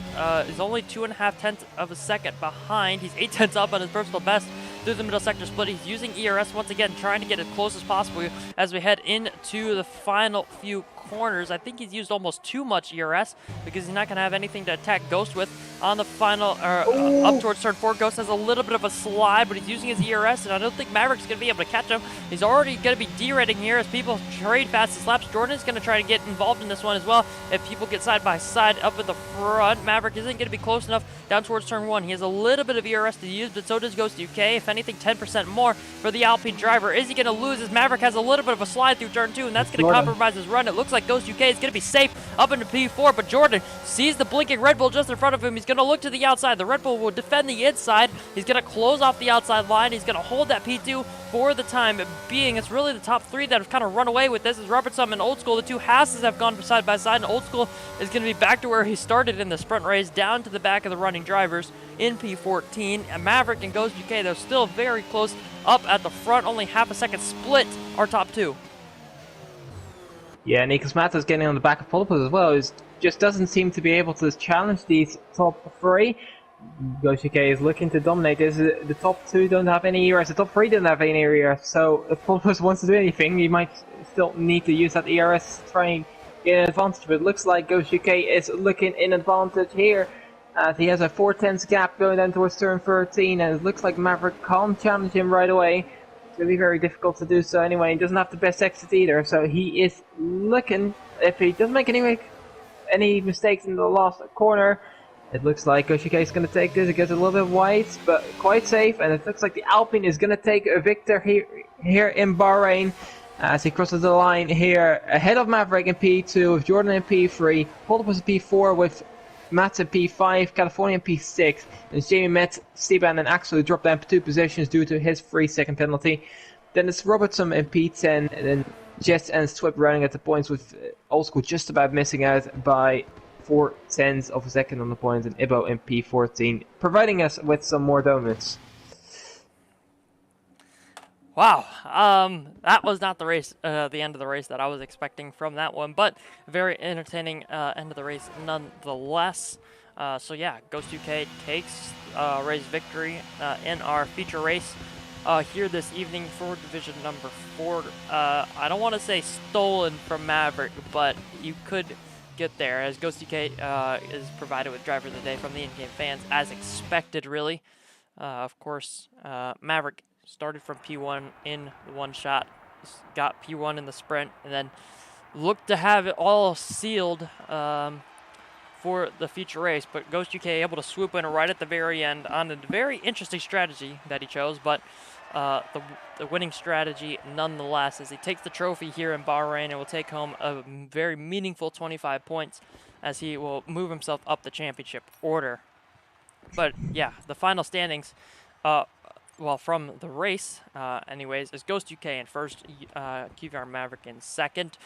is only 2.5 tenths of a second behind. He's 8 tenths up on his personal best through the middle sector split. He's using ERS once again, trying to get as close as possible as we head into the final few corners. I think he's used almost too much ERS because he's not going to have anything to attack Ghost with on the final, up towards turn 4. Ghost has a little bit of a slide, but he's using his ERS, and I don't think Maverick's going to be able to catch him. He's already going to be derating here as people trade fastest laps. Jordan's going to try to get involved in this one as well. If people get side by side up at the front, Maverick isn't going to be close enough down towards turn 1. He has a little bit of ERS to use, but so does Ghost UK. If anything, 10% more for the Alpine driver. Is he going to lose as Maverick has a little bit of a slide through turn 2, and that's going to compromise his run. It looks like Ghost UK is going to be safe up into P4, but Jordan sees the blinking Red Bull just in front of him. He's going to look to the outside. The Red Bull will defend the inside. He's going to close off the outside line. He's going to hold that P2 for the time being. It's really the top 3 that have kind of run away with this. As Robertson and Old School, the 2 Hasses have gone side by side, and Old School is going to be back to where he started in the sprint race, down to the back of the running drivers in P14. And Maverick and Ghost UK, they're still very close up at the front. Only half a second split our top 2. Yeah, Nikos Matas getting on the back of Polipos as well. Just doesn't seem to be able to challenge these top 3. Ghost UK is looking to dominate this. The top 2 don't have any ERS. The top 3 don't have any ERS. So if Polipos wants to do anything, he might still need to use that ERS to try and get an advantage. But it looks like Ghost UK is looking in advantage here. He has a 4/10 gap going down towards turn 13, and it looks like Maverick can't challenge him right away. It's going to be very difficult to do so anyway. He doesn't have the best exit either, so he is looking, if he doesn't make any mistakes in the last corner, it looks like Ghost UK is going to take this. It gets a little bit wide, but quite safe, and it looks like the Alpine is going to take a victor here in Bahrain as he crosses the line here ahead of Maverick in P2 with Jordan in P3, Polipos in P4 with Matt in P5, California in P6, and Jamie Met, Steban and Axel dropped down 2 positions due to his 3-second penalty. Then it's Robertson in P10, and then Jess and Swip running at the points with Old School just about missing out by 4/10 of a second on the points, and Ibo in P14, providing us with some more donuts. Wow, that was not the race, the end of the race that I was expecting from that one, but very entertaining end of the race nonetheless. So yeah, Ghost UK takes race victory in our feature race here this evening for division number 4. I don't want to say stolen from Maverick, but you could get there as Ghost UK is provided with driver of the day from the in-game fans as expected, really. Of course, Maverick started from P1 in the one shot, got P1 in the sprint, and then looked to have it all sealed for the feature race. But Ghost UK able to swoop in right at the very end on a very interesting strategy that he chose, but the winning strategy nonetheless, as he takes the trophy here in Bahrain and will take home a very meaningful 25 points as he will move himself up the championship order. But yeah, the final standings, well, from the race, anyways, is Ghost UK in first, QVR Maverick in second.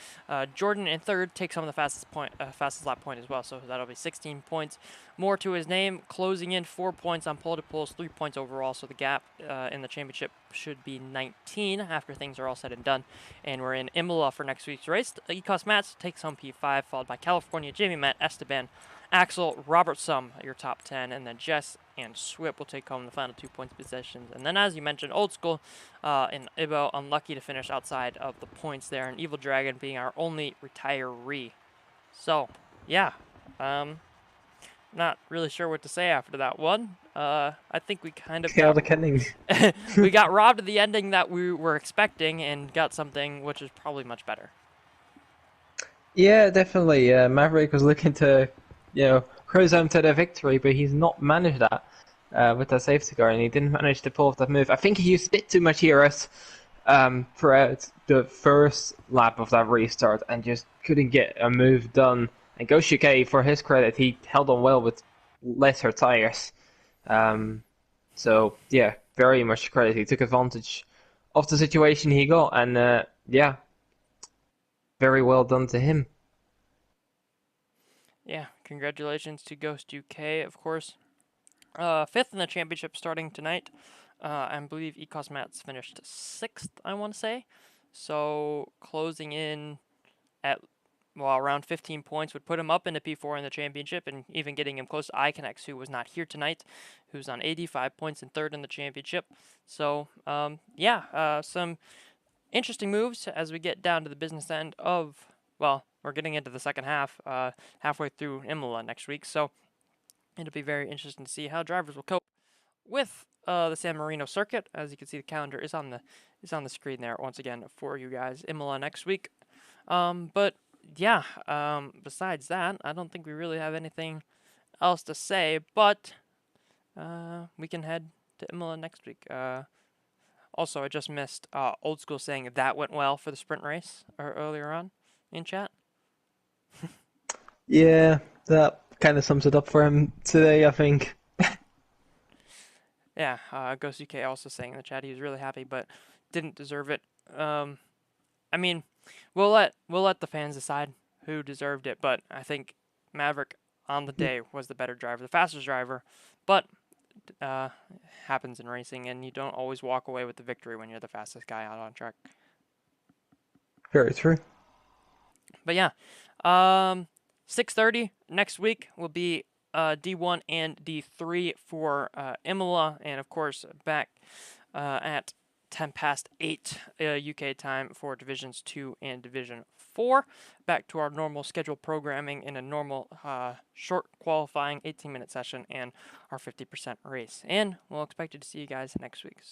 Jordan in third takes home the fastest lap point as well, so that'll be 16 points more to his name, closing in 4 points on pole to poles, 3 points overall, so the gap in the championship should be 19 after things are all said and done. And we're in Imola for next week's race. Ecos Mats takes home P5, followed by California, Jamie Matt, Esteban, Axel, Robert Sum, your top 10, and then Jess and Swip will take home the final 2 points possessions. And then, as you mentioned, Old School and Ibo unlucky to finish outside of the points there, and Evil Dragon being our only retiree. So, yeah, not really sure what to say after that one. I think we kind of we got robbed of the ending that we were expecting and got something which is probably much better. Yeah, definitely. Maverick was looking to, cruise home to the victory, but he's not managed that with that safety car, and he didn't manage to pull off that move. I think he used a bit too much ERS throughout the first lap of that restart and just couldn't get a move done. And Goshike, for his credit, he held on well with lesser tires. Um, so yeah, very much credit. He took advantage of the situation he got, and yeah, very well done to him. Yeah, congratulations to Ghost UK, of course. Fifth in the championship starting tonight. I believe Ecosmats finished sixth, I want to say. So closing in at around 15 points would put him up into P4 in the championship, and even getting him close to Iconex, who was not here tonight, who's on 85 points and third in the championship. So yeah, some interesting moves as we get down to the business end of, well, we're getting into the second half, halfway through Imola next week. So it'll be very interesting to see how drivers will cope with the San Marino circuit. As you can see, the calendar is on the screen there once again for you guys. Imola next week. But yeah, besides that, I don't think we really have anything else to say. But we can head to Imola next week. Also, I just missed Old School saying that went well for the sprint race earlier on in chat. Yeah, that kind of sums it up for him today, I think. Yeah, Ghost UK also saying in the chat he was really happy, but didn't deserve it. I mean, we'll let the fans decide who deserved it, but I think Maverick on the day was the better driver, the fastest driver. But happens in racing, and you don't always walk away with the victory when you're the fastest guy out on track. Very true. But yeah, 6:30 next week will be D1 and D3 for Imola, and of course back at 8 UK time for Divisions 2 and Division 4. Back to our normal scheduled programming in a normal short qualifying 18-minute session and our 50% race. And we'll expect to see you guys next week.